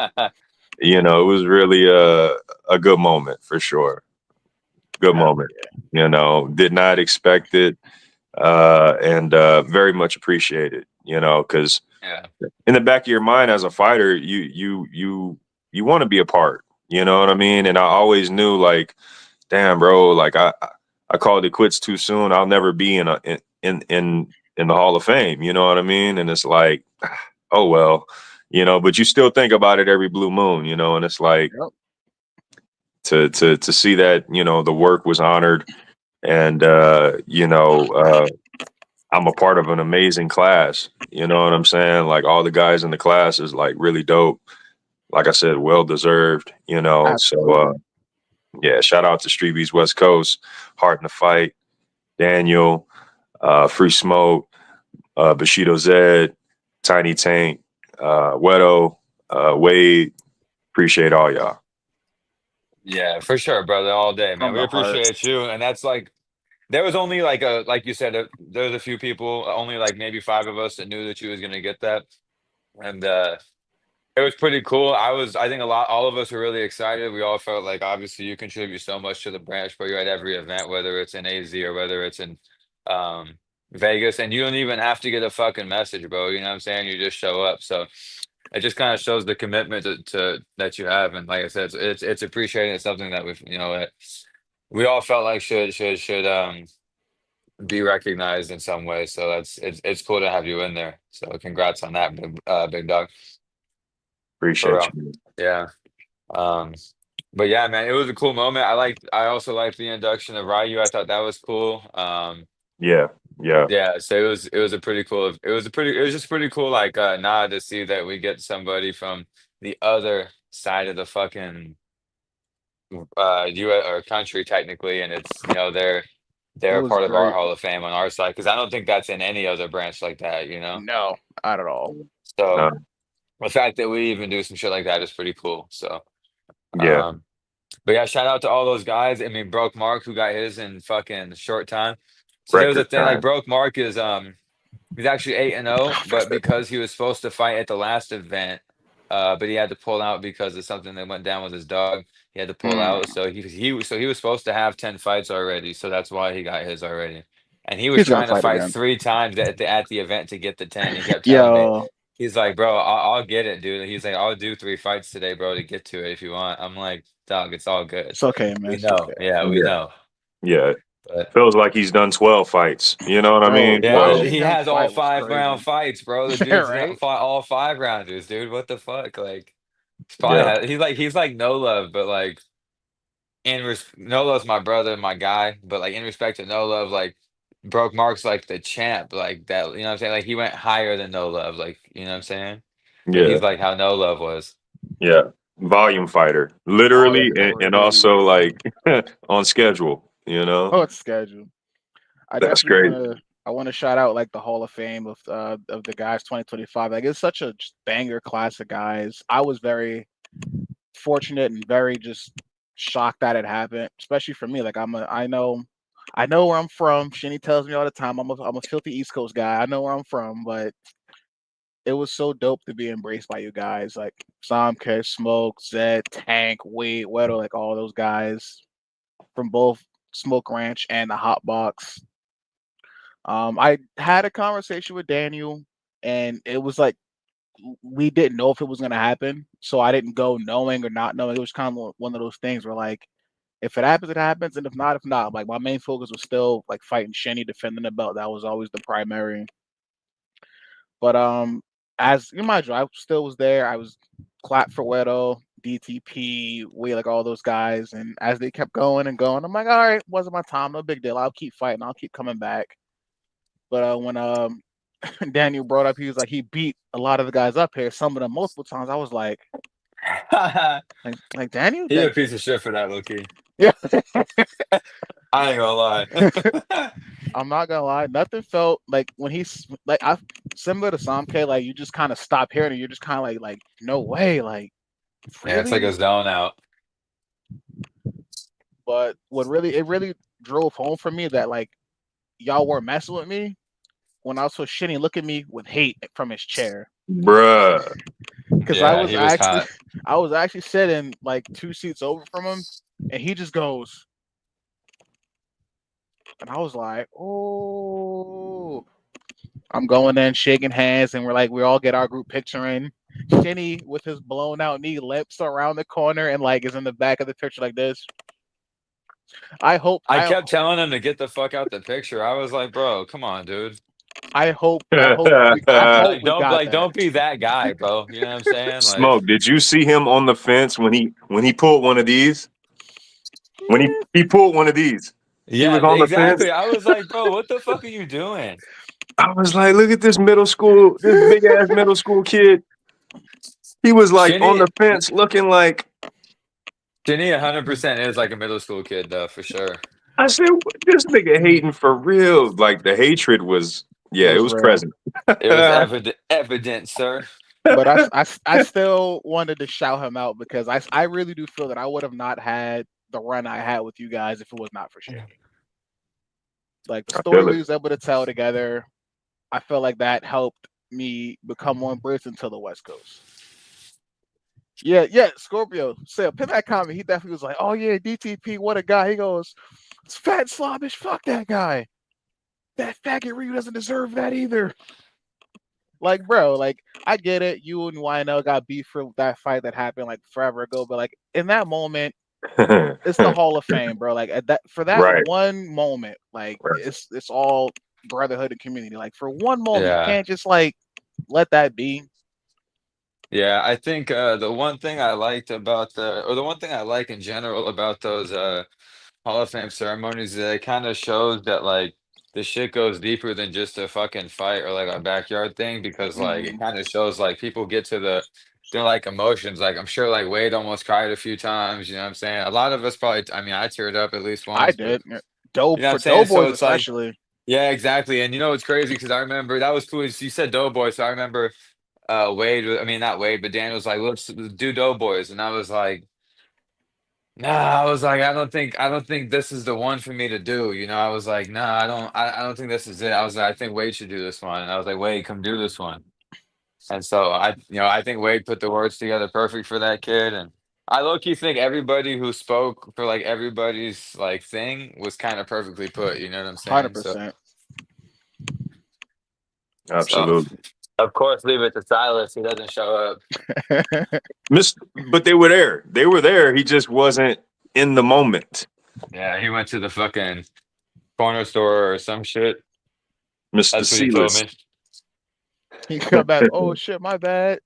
you know, it was really a good moment for sure. Good moment. You know, did not expect it, and very much appreciated. You know, because Yeah. in the back of your mind as a fighter, you want to be a part. You know what I mean? And I always knew like, damn, bro, like I called it quits too soon. I'll never be in the Hall of Fame. You know what I mean? And it's like, oh well, you know. But you still think about it every blue moon, you know. And it's like Yep. to see that, you know, the work was honored, and you know, I'm a part of an amazing class. You know what I'm saying? Like all the guys in the class is like really dope. Like I said, well deserved, you know. So yeah, shout out to Streetbeefs West Coast, Heart in the Fight, Daniel, Free Smoke, Bushido Zed, Tiny Tank, Wedo, Wade. Appreciate all y'all. Yeah, for sure, brother. All day, man. From We the heart. appreciate you. And that's like, there was only like you said, there was a few people, only like maybe 5 of us that knew that you was gonna get that. And it was pretty cool. I think all of us were really excited. We all felt like obviously you contribute so much to the branch, but you're at every event, whether it's in AZ or whether it's in um, Vegas, and you don't even have to get a fucking message, bro. You know what I'm saying? You just show up. So it just kind of shows the commitment to that you have. And like I said, it's appreciated. It's something that that we all felt like should be recognized in some way. So it's cool to have you in there. So congrats on that, big dog. For Appreciate real. you. Yeah. Um, but yeah, man, it was a cool moment. I also liked the induction of Ryu. I thought that was cool. Yeah, yeah, Yeah, so it was just pretty cool like nod to see that we get somebody from the other side of the fucking US or country technically, and it's It they're a was part of our great. Hall of Fame on our side because I don't think that's in any other branch like that, No, not at all. So no, the fact that we even do some shit like that is pretty cool. So yeah. um but yeah, shout out to all those guys. I mean, Broke Mark who got his in fucking short time. So there was a Record thing like time. Broke Mark is he's actually 8-0, but because he was supposed to fight at the last event, but he had to pull out because of something that went down with his dog. He had to pull out. So he was supposed to have 10 fights already. So that's why he got his already. And he was He's gonna trying to fight fight again. 3 times at the event to get the 10. He kept telling me, Yo, he's like, bro, I'll get it, dude. He's like, I'll do 3 fights today, bro, to get to it if you want. I'm like, dog, it's all good. it's okay, man. We It's know. okay. Yeah, we Yeah, know. yeah. But feels like he's done 12 fights. You know what I Bro, mean? yeah, watching he him has all fight was 5 round crazy. fights, bro. The Yeah, dude's right? fought all 5 rounders, dude. What the fuck? Like, Yeah. he's like no love, but like no love's my brother, my guy, but like in respect to no love, like broke Mark's like the champ, like that. You know what I'm saying? Like he went higher than no love, like you know what I'm saying? And Yeah. he's like how no love was. Yeah. Volume fighter, literally, Volume and crazy. also like on schedule. You know, Oh, it's scheduled. I that's definitely great. want to shout out like the Hall of Fame of the guys 2025. Like it's such a just banger class of guys. I was very fortunate and very just shocked that it happened, especially for me. Like I know where I'm from. Shinny tells me all the time I'm a filthy East Coast guy. I know where I'm from, but it was so dope to be embraced by you guys, like Somke, Smoke, Zed, Tank, Wade, Weddle, like all those guys from both Smoke Ranch and the Hot Box. I had a conversation with Daniel, and it was like we didn't know if it was gonna happen, so I didn't go knowing or not knowing. It was kind of one of those things where like if it happens, it happens, and if not, if not. Like my main focus was still like fighting Shenny, defending the belt. That was always the primary. But as you mind you, I still was there. I was clapped for Wedo, DTP, we like all those guys. And as they kept going and going, I'm like, all right, wasn't my time, no big deal. I'll keep fighting, I'll keep coming back. But when Daniel brought up, he was like, he beat a lot of the guys up here, some of them multiple times. I was like, like Daniel, He a piece of shit for that, Loki. yeah. I ain't gonna lie. I'm not gonna lie, nothing felt like when he's like I similar to Somke, like you just kind of stop hearing it. You're just kind of like no way, like Yeah, it's like really. a zone out. But what really it really drove home for me that like y'all weren't messing with me when I was so shitty. Look at me with hate from his chair, Bruh. because Yeah, he was hot. I was actually sitting like 2 seats over from him, and he just goes, and I was like, oh. I'm going in, shaking hands, and we all get our group picture in. Shinny with his blown out knee limps around the corner and like is in the back of the picture like this. I kept telling him to get the fuck out the picture. I was like, bro, come on, dude. I hope we got that. Don't be that guy, bro. You know what I'm saying? Like, Smoke, did you see him on the fence when he pulled one of these? When he pulled one of these, he yeah, was on the fence. exactly. I was like, bro, what the fuck are you doing? I was like, look at this big ass middle school kid. He was like on Shinny, the fence looking like. Shinny 100% is like a middle school kid, though, for sure. I said, this nigga hating for real. Like the hatred was, It yeah, it was was real. present. It was evident, sir. But I still wanted to shout him out because I really do feel that I would have not had the run I had with you guys if it was not for shit. Like the I story feel we it. was able to tell together, I feel like that helped me become more embraced into the West Coast. Yeah, Scorpio. Say, pin that comment. He definitely was like, "Oh yeah, DTP, what a guy." He goes, "It's fat and slobbish. Fuck that guy. That faggot Ryu doesn't deserve that either." Like, bro, like I get it. You and YNL got beef for that fight that happened like forever ago, but like in that moment, it's the Hall of Fame, bro. Like at that for that Right. one moment, like Right. it's all brotherhood and community. Like for one moment, you Yeah. can't just like let that be. Yeah, I think the one thing I liked about the one thing I like in general about those Hall of Fame ceremonies is that it kind of shows that like the shit goes deeper than just a fucking fight or like a backyard thing because like it kind of shows like people get to they're like emotions. Like I'm sure like Wade almost cried a few times, you know what I'm saying? A lot of us probably I mean I teared up at least I once, but did. Dope you know what I'm for saying? So Doughboys it's like especially. yeah, exactly. And you know what's crazy because I remember that was cool. You said Doughboy, so I remember I mean not Wade, but Daniel was like, let's do Doughboys. And I was like, nah, I was like, I don't think this is the one for me to do. You know, I was like, nah, I don't think this is it. I was like, I think Wade should do this one. And I was like, Wade, come do this one. And so I think Wade put the words together perfect for that kid. And I low key think everybody who spoke for like everybody's like thing was kind of perfectly put. You know what I'm saying? So, 100%. so Absolutely. of course, leave it to Silas. He doesn't show up. But they were there. They were there. He just wasn't in the moment. Yeah, he went to the fucking corner store or some shit. Mr. That's what he told Sealess. me. He come back. Oh shit, my bad.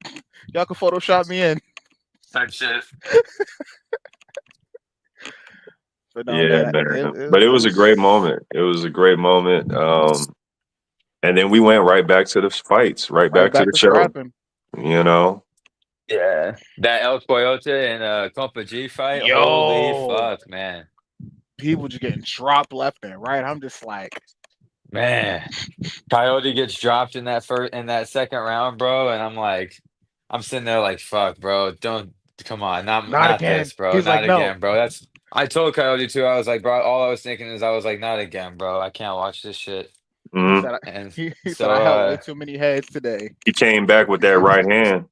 Y'all can Photoshop me in. Type shit. But no, Yeah, man. man. But it was a great moment. It was a great moment. And then we went right back to the fights, right back to the show. Scrapping. You know? Yeah. That El Coyote and Compa G fight. Yo. Holy fuck, man. People just getting dropped left and right. I'm just like, man. Coyote gets dropped in that second round, bro, and I'm like, I'm sitting there like, fuck, bro, don't come on, not again. this, bro, He's not like, no. again, bro. I told Coyote too. I was like, bro, all I was thinking is I was like, not again, bro. I can't watch this shit. He said I held way too many heads today. He came back with that right hand.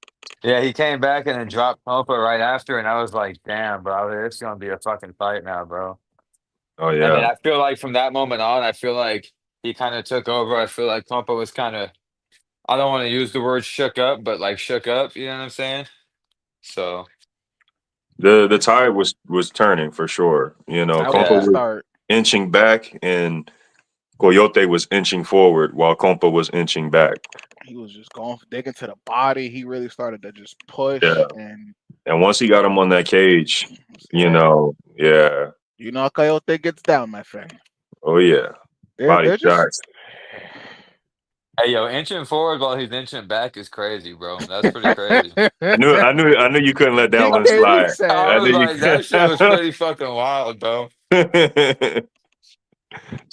Yeah, he came back and then dropped Compa right after, and I was like, damn, bro, it's gonna be a fucking fight now, bro. Oh yeah. And then I feel like from that moment on, I feel like he kind of took over. I feel like Compa was kind of, I don't want to use the word shook up, but like shook up, you know what I'm saying? So the tide was turning for sure. You know, Compa was inching back and Coyote was inching forward while Compa was inching back. He was just going digging to the body. He really started to just push and once he got him on that cage, you know, you know how Coyote gets down, my friend. Oh yeah. Body shots. Hey yo, inching forward while he's inching back is crazy, bro. That's pretty crazy. I knew you couldn't let that one slide. I was like, that shit was pretty fucking wild, bro.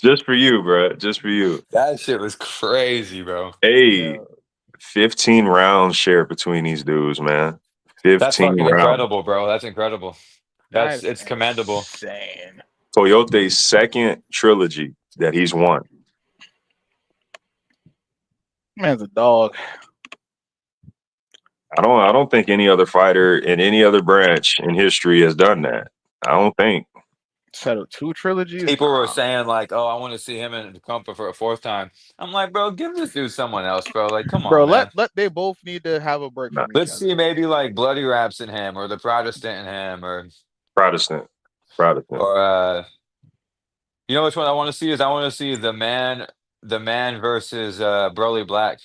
Just for you, bro. Just for you. That shit was crazy, bro. Hey, 15 rounds shared between these dudes, man. 15 That's fucking rounds. incredible, bro. That's incredible. It's commendable. Insane. Coyote's second trilogy that he's won. Man's a dog. I don't think any other fighter in any other branch in history has done that. I don't think. Settled 2 trilogies. People were saying like, "Oh, I want to see him in the Compa for a 4th time." I'm like, bro, give this dude someone else, bro. Like, come on, bro. Man. Let they both need to have a break. Let's see, maybe like Bloody Raps in him, or the Protestant in him, or Protestant, or you know which one I want to see is I want to see the man versus Broly Black.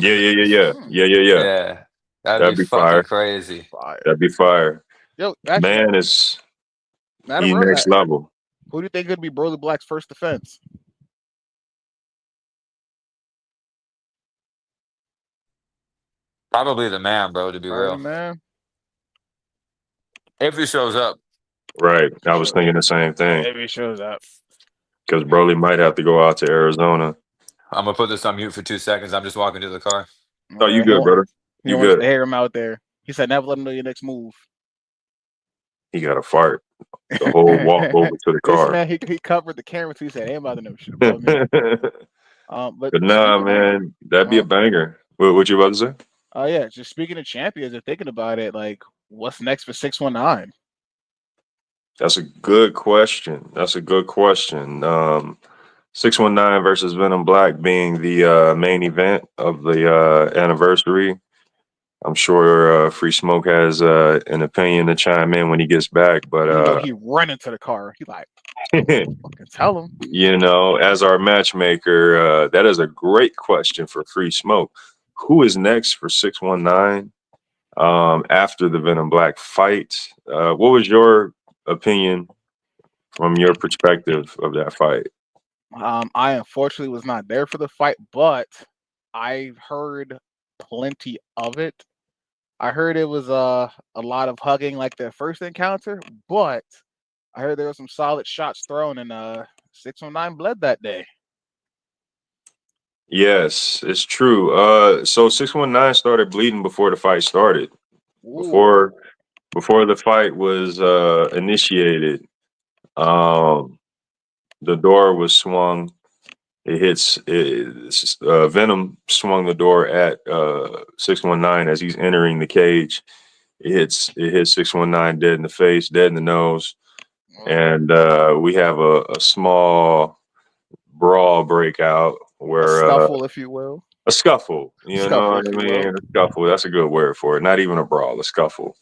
Yeah. That'd be fucking fire. Crazy. That'd be fire. Yo, man is next level. Who do you think could be Broly Black's first defense? Probably the man, bro, to be real. Man. If he shows up. Right. I was thinking the same thing. If he shows up. Because Broly might have to go out to Arizona. I'm going to put this on mute for 2 seconds. I'm just walking to the car. Oh, you good, brother. You good. To hear him out there. He said, never let him know your next move. He got a fart. The whole walk over to the car. Man, he covered the camera too. He said, ain't about to know shit about me. But nah, man, that'd be a banger. What you about to say? Oh, yeah. Just speaking of champions and thinking about it, like, what's next for 619? That's a good question. 619 versus Venom Black being the main event of the anniversary. I'm sure Free Smoke has an opinion to chime in when he gets back, but he run into the car. He like, fucking tell him. You know, as our matchmaker, that is a great question for Free Smoke. Who is next for 619 after the Venom Black fight? What was your opinion from your perspective of that fight? I unfortunately was not there for the fight, but I heard plenty of it. I heard it was a lot of hugging like their first encounter, but I heard there were some solid shots thrown, and 619 bled that day. Yes, it's true. So 619 started bleeding before the fight started. Ooh. Before the fight was initiated, the door was swung. Venom swung the door at 619 as he's entering the cage. It hits 619 dead in the face, dead in the nose, and we have a small brawl breakout where a scuffle, if you will. A scuffle, you know what I mean? A scuffle. That's a good word for it. Not even a brawl, a scuffle.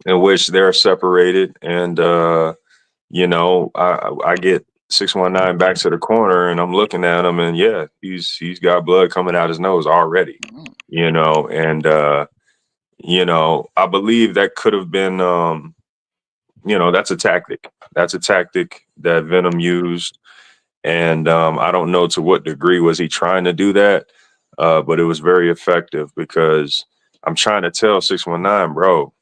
in which they're separated, and you know, I get 619 back to the corner, and I'm looking at him, and yeah, he's got blood coming out his nose already, you know, and you know, I believe that could have been, you know, that's a tactic. That's a tactic that Venom used, and I don't know to what degree was he trying to do that, but it was very effective because I'm trying to tell 619, bro,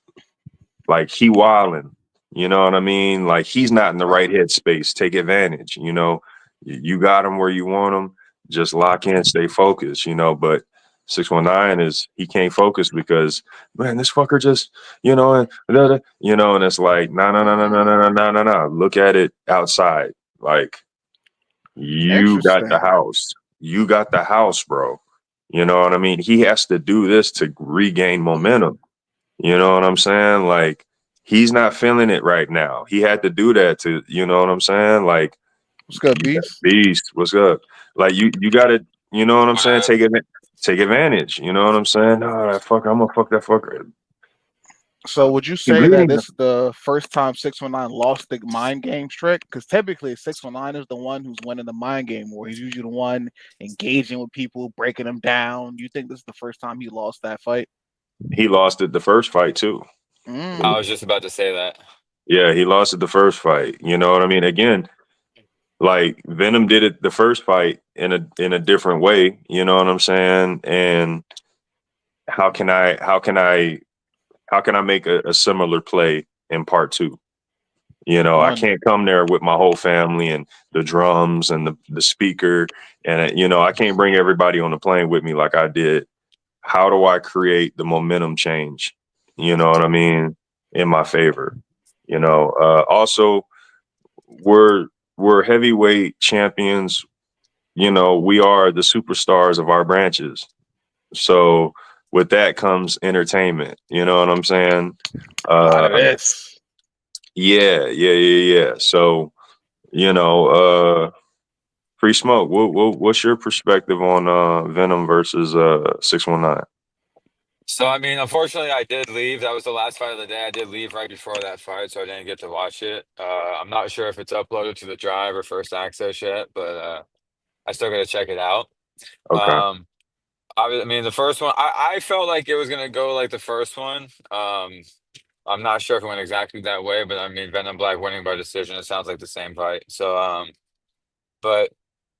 like he wilding, you know what I mean? Like he's not in the right headspace. Take advantage, you know. You got him where you want him. Just lock in, stay focused, you know. But 619 is he can't focus because man, this fucker just, you know, and you know, and it's like no, no, no, no, no, no, no, no, no. Look at it outside, like you got the house. You got the house, bro. You know what I mean? He has to do this to regain momentum. You know what I'm saying? Like he's not feeling it right now. He had to do that to, you know what I'm saying? Like, what's good, Beast? Beast, what's up? Like you gotta, you know what I'm saying? Take advantage. You know what I'm saying? No, that fucker, I'm gonna fuck that fucker. So would you say that this is the first time 619 lost the mind game trick? Because typically 619 is the one who's winning the mind game war. He's usually the one engaging with people, breaking them down. Do you think this is the first time he lost that fight? He lost it the first fight too. I was just about to say that. Yeah, he lost it the first fight. You know what I mean? Again, like Venom did it the first fight in a different way. You know what I'm saying? And how can I make a similar play in part two? You know, I can't come there with my whole family and the drums and the speaker, and you know, I can't bring everybody on the plane with me like I did. How do I create the momentum change? You know what I mean? In my favor. You know, also we're heavyweight champions. You know, we are the superstars of our branches. So with that comes entertainment. You know what I'm saying? Yeah. So, you know, Free Smoke, what's your perspective on Venom versus 619? So I mean, unfortunately, I did leave. That was the last fight of the day. I did leave right before that fight, so I didn't get to watch it. I'm not sure if it's uploaded to the Drive or First Access yet, but I still got to check it out. Okay. I mean, the first one, I felt like it was gonna go like the first one. I'm not sure if it went exactly that way, but I mean, Venom Black winning by decision. It sounds like the same fight. So, but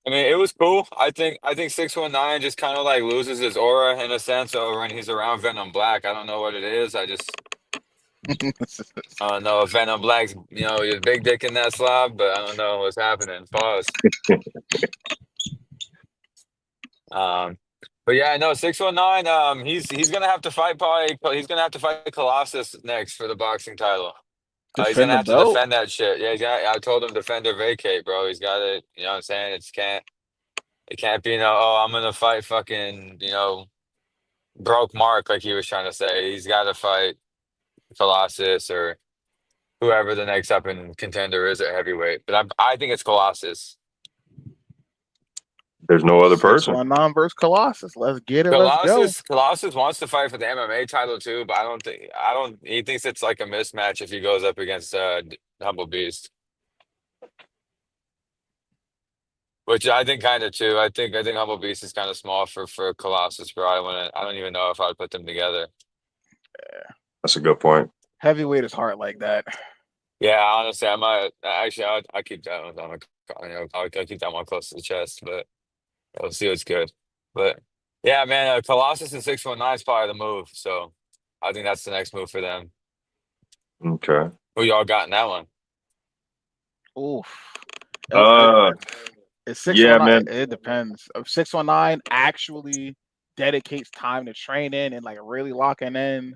I mean, it was cool. I think 619 just kind of like loses his aura in a sense over when he's around Venom Black. I don't know what it is. I don't know if Venom Black's, you know, his big dick in that slob, but I don't know what's happening. Pause. But yeah, no, 619. He's gonna have to fight probably. He's gonna have to fight Colossus next for the boxing title. He's gonna have to defend that shit. Yeah, I told him defend or vacate, bro. He's got to. You know what I'm saying? It can't be, you know, oh, I'm gonna fight fucking, you know, broke Mark like he was trying to say. He's got to fight Colossus or whoever the next up in contender is at heavyweight. But I think it's Colossus. There's no other person. 619 versus Colossus. Let's get it. Let's go. Colossus wants to fight for the MMA title too, but I don't. He thinks it's like a mismatch if he goes up against Humble Beast. Which I think kind of too. I think Humble Beast is kind of small for Colossus, bro. I don't even know if I'd put them together. Yeah. That's a good point. Heavyweight is hard like that. Yeah, honestly, I might actually. I'll keep that one on. I'll keep that one close to the chest, but we'll see what's good. But yeah, man, Colossus and 619 is probably the move. So I think that's the next move for them. Okay. Who y'all got in that one? Oof. It's 619. Yeah, man. It depends. 619 actually dedicates time to training and like really locking in.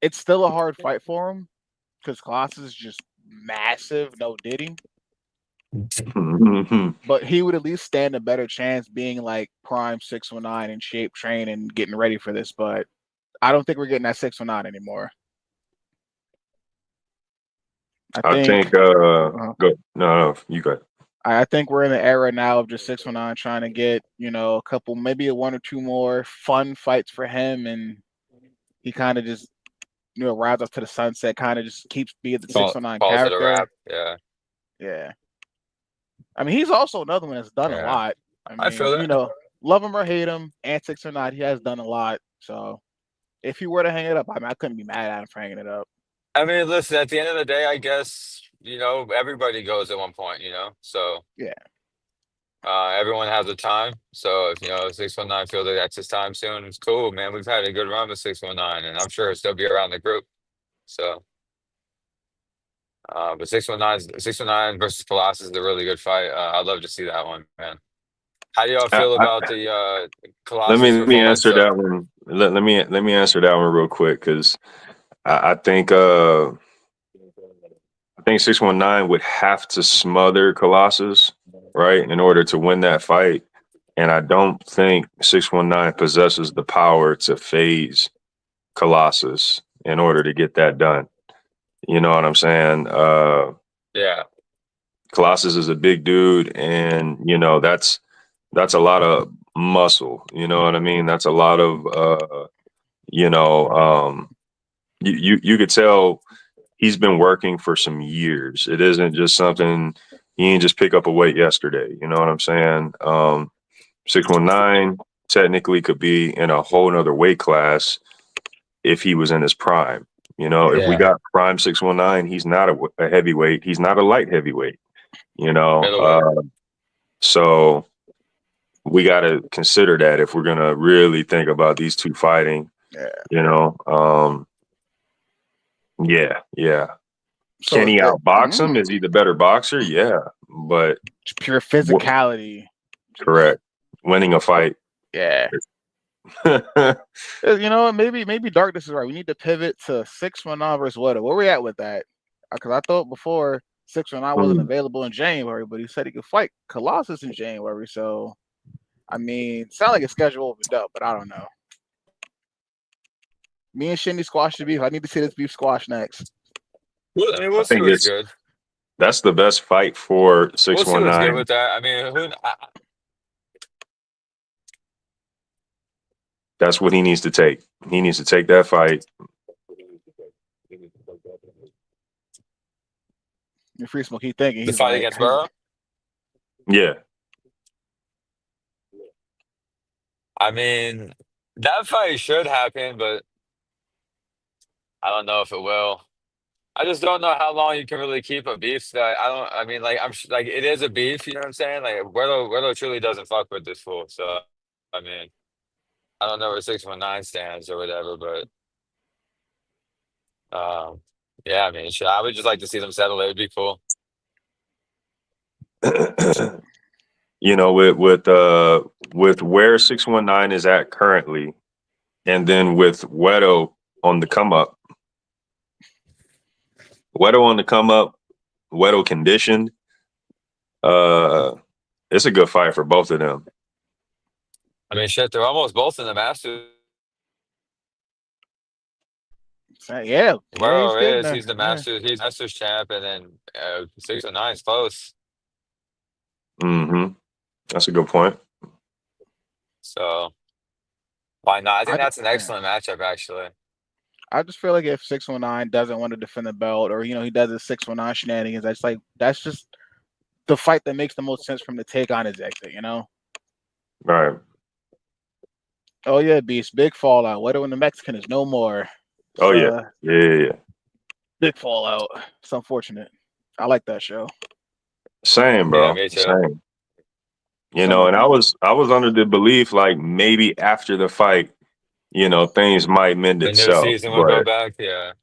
It's still a hard fight for him because Colossus is just massive, no Diddy. But he would at least stand a better chance being like prime 619 in shape, train, and getting ready for this. But I don't think we're getting that 619 anymore. I think go. No, you go. I think we're in the era now of just 619 trying to get, you know, a couple, maybe one or two more fun fights for him, and he kind of just rides up to the sunset, kind of just keeps being the 619 calls it a character. wrap. Yeah. Yeah. I mean, he's also another one that's done a lot. I feel that. You know, love him or hate him, antics or not, he has done a lot. So if he were to hang it up, I mean, I couldn't be mad at him for hanging it up. I mean, listen, at the end of the day, I guess, you know, everybody goes at one point, you know? So yeah. Everyone has a time. So if, you know, 619 feels like that's his time soon, it's cool, man. We've had a good run with 619, and I'm sure he'll still be around the group. So but 619 versus Colossus is a really good fight. I'd love to see that one, man. How do y'all feel about the Colossus? Let me answer that one. Let me answer that one real quick, because I think 619 would have to smother Colossus, right, in order to win that fight. And I don't think 619 possesses the power to phase Colossus in order to get that done. You know what I'm saying? Yeah. Colossus is a big dude, and you know that's a lot of muscle. You know what I mean? That's a lot of you could tell he's been working for some years. It isn't just something he ain't just pick up a weight yesterday. You know what I'm saying? 619 technically could be in a whole nother weight class if he was in his prime. You know, if we got prime 619, he's not a heavyweight. He's not a light heavyweight. You know, so we got to consider that if we're gonna really think about these two fighting. Yeah. You know, yeah. So can he outbox him? Is he the better boxer? Yeah, but it's pure physicality. Correct. Winning a fight. Yeah. You know, maybe Darkness is right. We need to pivot to 619 versus Weddle. Where we at with that? Because I thought before 619 wasn't available in January, but he said he could fight Colossus in January. So, I mean, sound like a schedule opened up, but I don't know. Me and Shindy squash the beef. I need to see this beef squash next. Well, I mean, we'll see what's good. That's the best fight for 619. We'll see what's good with that. I mean, that's what he needs to take. He needs to take that fight. Free Smoke, keep thinking. The fight against Burrow? Yeah. I mean, that fight should happen, but I don't know if it will. I just don't know how long you can really keep a beef. I mean, like, like, it is a beef, you know what I'm saying? Like, Weddle truly doesn't fuck with this fool. So, I mean, I don't know where 619 stands or whatever, but yeah, I mean, I would just like to see them settle. It would be cool. You know, with where 619 is at currently, and then with Weddle on the come up. Weddle conditioned. It's a good fight for both of them. I mean, shit, they're almost both in the Masters. Yeah. Weddle he's the Masters. He's Masters champ, and then 619 is close. Mm-hmm. That's a good point. So why not? I think that's an excellent matchup, actually. I just feel like if 619 doesn't want to defend the belt, or he does his 619 shenanigans, that's just the fight that makes the most sense for him to take on his exit, Right. Oh yeah, Beast, big fallout. Weddle and the Mexican is no more. Oh yeah. Big fallout. It's unfortunate. I like that show. Same, bro. Yeah, me too. Same. And I was under the belief like maybe after the fight, things might mend itself. The new season will go back, yeah.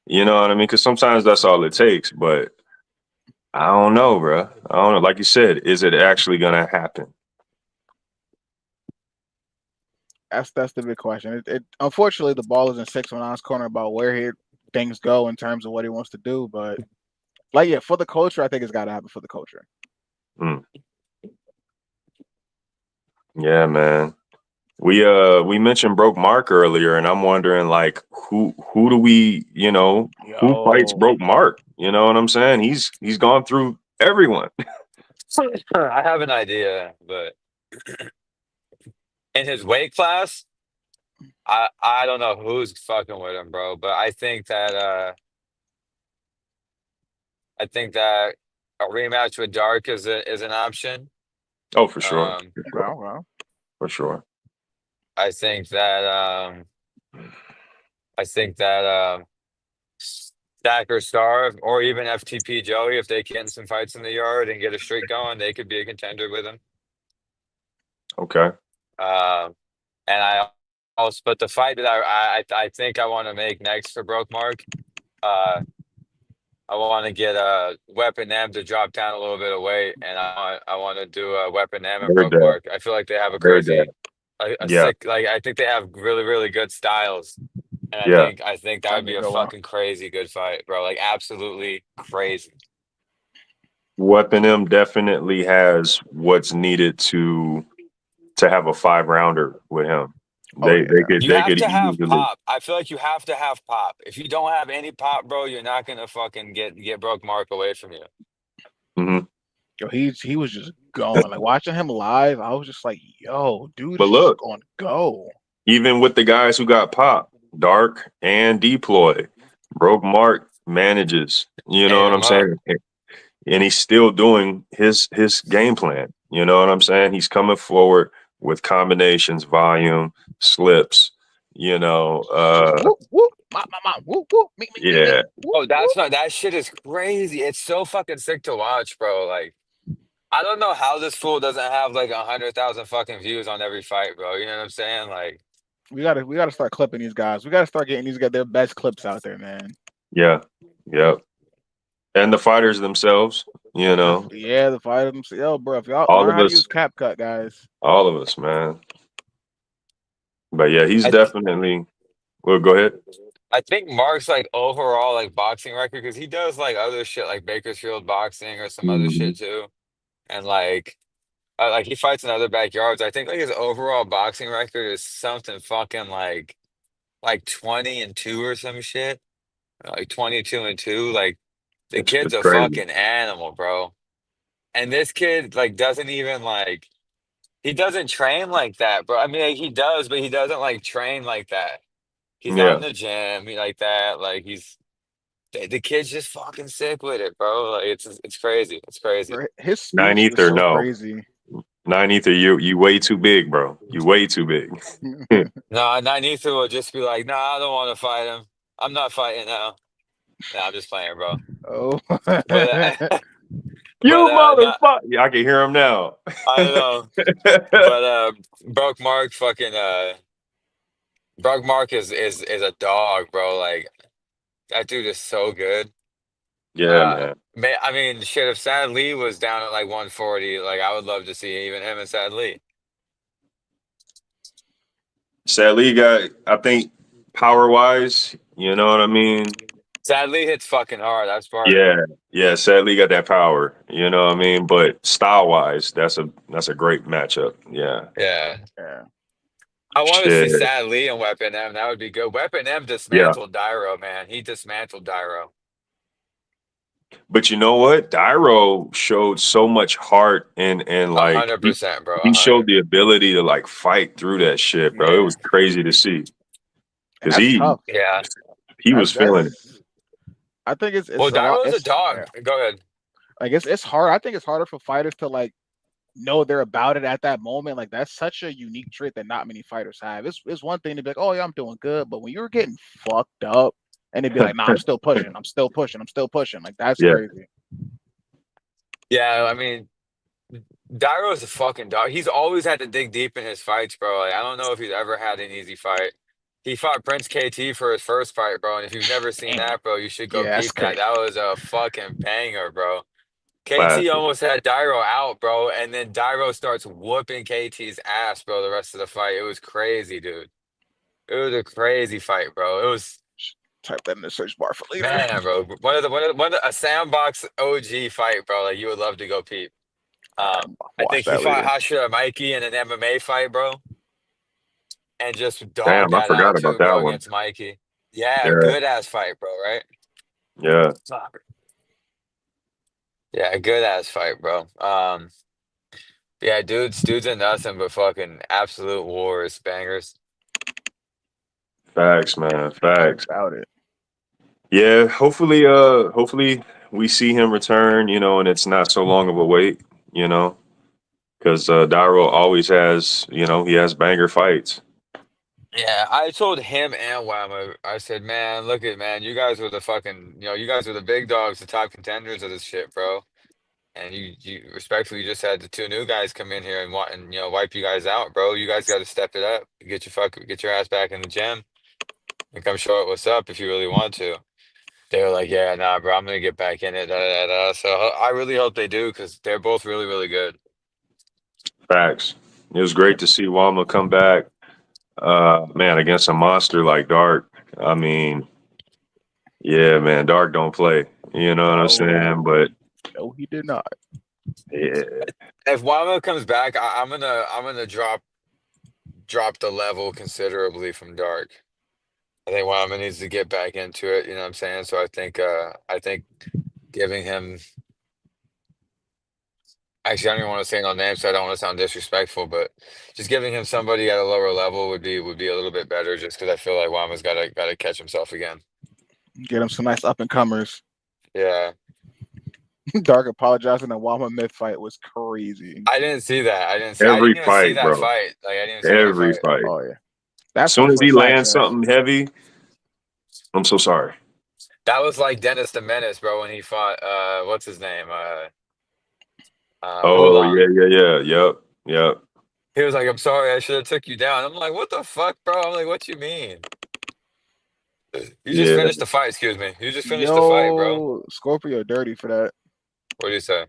You know what I mean? Because sometimes that's all it takes. But I don't know, bro. I don't know. Like you said, is it actually gonna happen? That's the big question. It unfortunately the ball is in 619's corner about where things go in terms of what he wants to do. But for the culture, I think it's got to happen for the culture. Yeah, man. We mentioned Broke Mark earlier, and I'm wondering like who do we who fights Broke Mark? You know what I'm saying? He's gone through everyone. I have an idea, but in his weight class, I don't know who's fucking with him, bro, but I think that a rematch with Dark is an option. Oh, for sure. Well, For sure. I think that I think that Stack or Starve or even FTP Joey, if they get in some fights in the yard and get a streak going, they could be a contender with him. Okay. And I also, but the fight that I think I want to make next for Broke Mark, uh, I want to get a Weapon M to drop down a little bit of weight, and I want to do a Weapon M and Heard Broke that. Mark. I feel like they have a Heard that. crazy, a Yeah. sick, like I think they have really really good styles, and Yeah. I think that would be a fucking crazy good fight, bro. Like absolutely crazy. Weapon M definitely has what's needed to have a 5-rounder with him. They You have could to have easily. pop. I feel like you have to have pop. If you don't have any pop, bro, you're not gonna fucking get Broke Mark away from you. Mm-hmm. Yo, he was just going. Like watching him live, I was just like, yo, dude But is just look, going to go. even with the guys who got popped, Dark and Deploy, Broke Mark manages. You know Ate what I'm him up. saying? And he's still doing his game plan. You know what I'm saying? He's coming forward with combinations, volume, slips. You know, Whoop, whoop, whoop, whoop, me, yeah. whoop, Oh, that's not that shit is crazy. It's so fucking sick to watch, bro. Like I don't know how this fool doesn't have like 100,000 fucking views on every fight, bro. You know what I'm saying? Like We gotta start clipping these guys. We gotta start getting these guys their best clips out there, man. Yeah. Yeah. And the fighters themselves, you know, The fighters. Yo, bro, if y'all all learn of how to us, use CapCut, guys. man. But yeah, he's I th definitely. Well, go ahead. I think Mark's like overall like boxing record because he does like other shit like Bakersfield boxing or some other Mhm. shit too. And like he fights in other backyards. I think like his overall boxing record is something fucking like 20-2 or some shit. Like 22-2. Like the kid's It's a crazy. fucking animal, bro. And this kid like doesn't even like he doesn't train like that, bro. I mean like, he does, but he doesn't like train like that. He's not in Yeah. the gym like that. Like the kid's just fucking sick with it, bro. Like it's crazy. It's crazy. Bro, his Nine speech was ether, so no. crazy. 9 ether, you way too big, bro. You way too big. No, Nanitha will just be like, nah, I don't want to fight him. I'm not fighting now. Nah, I'm just playing, bro. Oh, But You not motherfucker! Yeah, I can hear him now. I don't know. But Broke Mark fucking Broke Mark is a dog, bro. Like that dude is so good. Yeah, man. Man, I mean, shit. If Sad Lee was down at like 140, like I would love to see even him and Sad Lee. Sadly, got I think power wise, you know what I mean. Sad Lee hits fucking hard. That's part of it. Yeah, yeah. Sadly, got that power, you know what I mean. But style wise, that's a great matchup. Yeah, Yeah. yeah. I want to see shit. Sad Lee and Weapon M. That would be good. Weapon M Yeah. dismantled Dyro, man. He dismantled Dyro. But you know what? Dyro showed so much heart and A like hundred percent, bro. he A showed hundred. the ability to like fight through that shit, bro. It Yeah. was crazy to see And because that's tough. Yeah. he was feeling it. That's I think Well, it's a lot. Dyro's a It's dog. Go ahead. like it's hard. I think it's harder for fighters to like know they're about it at that moment. Like that's such a unique trait that not many fighters have. It's one thing to be like, oh yeah, I'm doing good, but when you're getting fucked up and they'd be like, nah, I'm still pushing, I'm still pushing, I'm still pushing. Like that's Yeah, crazy. Yeah, I mean, Dyro's a fucking dog. He's always had to dig deep in his fights, bro. Like, I don't know if he's ever had an easy fight. He fought Prince KT for his first fight, bro. And if you've never seen Damn. that, bro, you should go Yeah, that's peep that. crazy. That was a fucking banger, bro. KT classic. almost had Dyro out, bro, and then Dyro starts whooping KT's ass, bro, the rest of the fight. It was crazy, dude. It was a crazy fight, bro. It was Type that in the search bar for later. man, bro. A sandbox OG fight, bro. Like you would love to go peep. I Watch think he that fought later. Hashira Mikey in an MMA fight, bro, and just dogged Damn, I that out forgot about too, that bro, one. against Mikey. Yeah, Yeah, good ass fight, bro, right? yeah. Yeah, good ass fight, bro. Yeah, dudes are nothing but fucking absolute wars, bangers. Facts, man. Facts. About it. Yeah, hopefully we see him return, and it's not so long of a wait, because Dairo always has, he has banger fights. Yeah, I told him and Wama, I said, man, look at man, you guys were the fucking, you guys were the big dogs, the top contenders of this shit, bro. And you respectfully just had the two new guys come in here and wipe you guys out, bro. You guys got to step it up, get your ass back in the gym, and come show it what's up if you really want to. They were like, yeah, nah, bro, I'm gonna get back in it. Da, da, da. So I really hope they do because they're both really, really good. Facts. It was great to see Walma come back, man, against a monster like Dark. I mean, yeah, man, Dark don't play. You know what I'm saying? But no, he did not. Yeah. If Wama comes back, I'm gonna drop the level considerably from Dark. I think Wama needs to get back into it. You know what I'm saying? So I think giving him. Actually, I don't even want to say no names, so I don't want to sound disrespectful, but just giving him somebody at a lower level would be a little bit better, just because I feel like Wama's gotta catch himself again. Get him some nice up and comers. Yeah. Dark apologizing that Wama mid fight was crazy. I didn't see that. I didn't Every even fight, see that bro. fight. Like I didn't even see Every that fight. fight. Oh yeah. As soon as he lands something heavy, I'm so sorry. That was like Dennis the Menace, bro, when he fought what's his name? Oh yeah. Yep. He was like, I'm sorry, I should have took you down. I'm like, what the fuck, bro? I'm like, what you mean? You just finished the fight, excuse me. You just finished the fight, bro. Scorpio dirty for that. What do you say?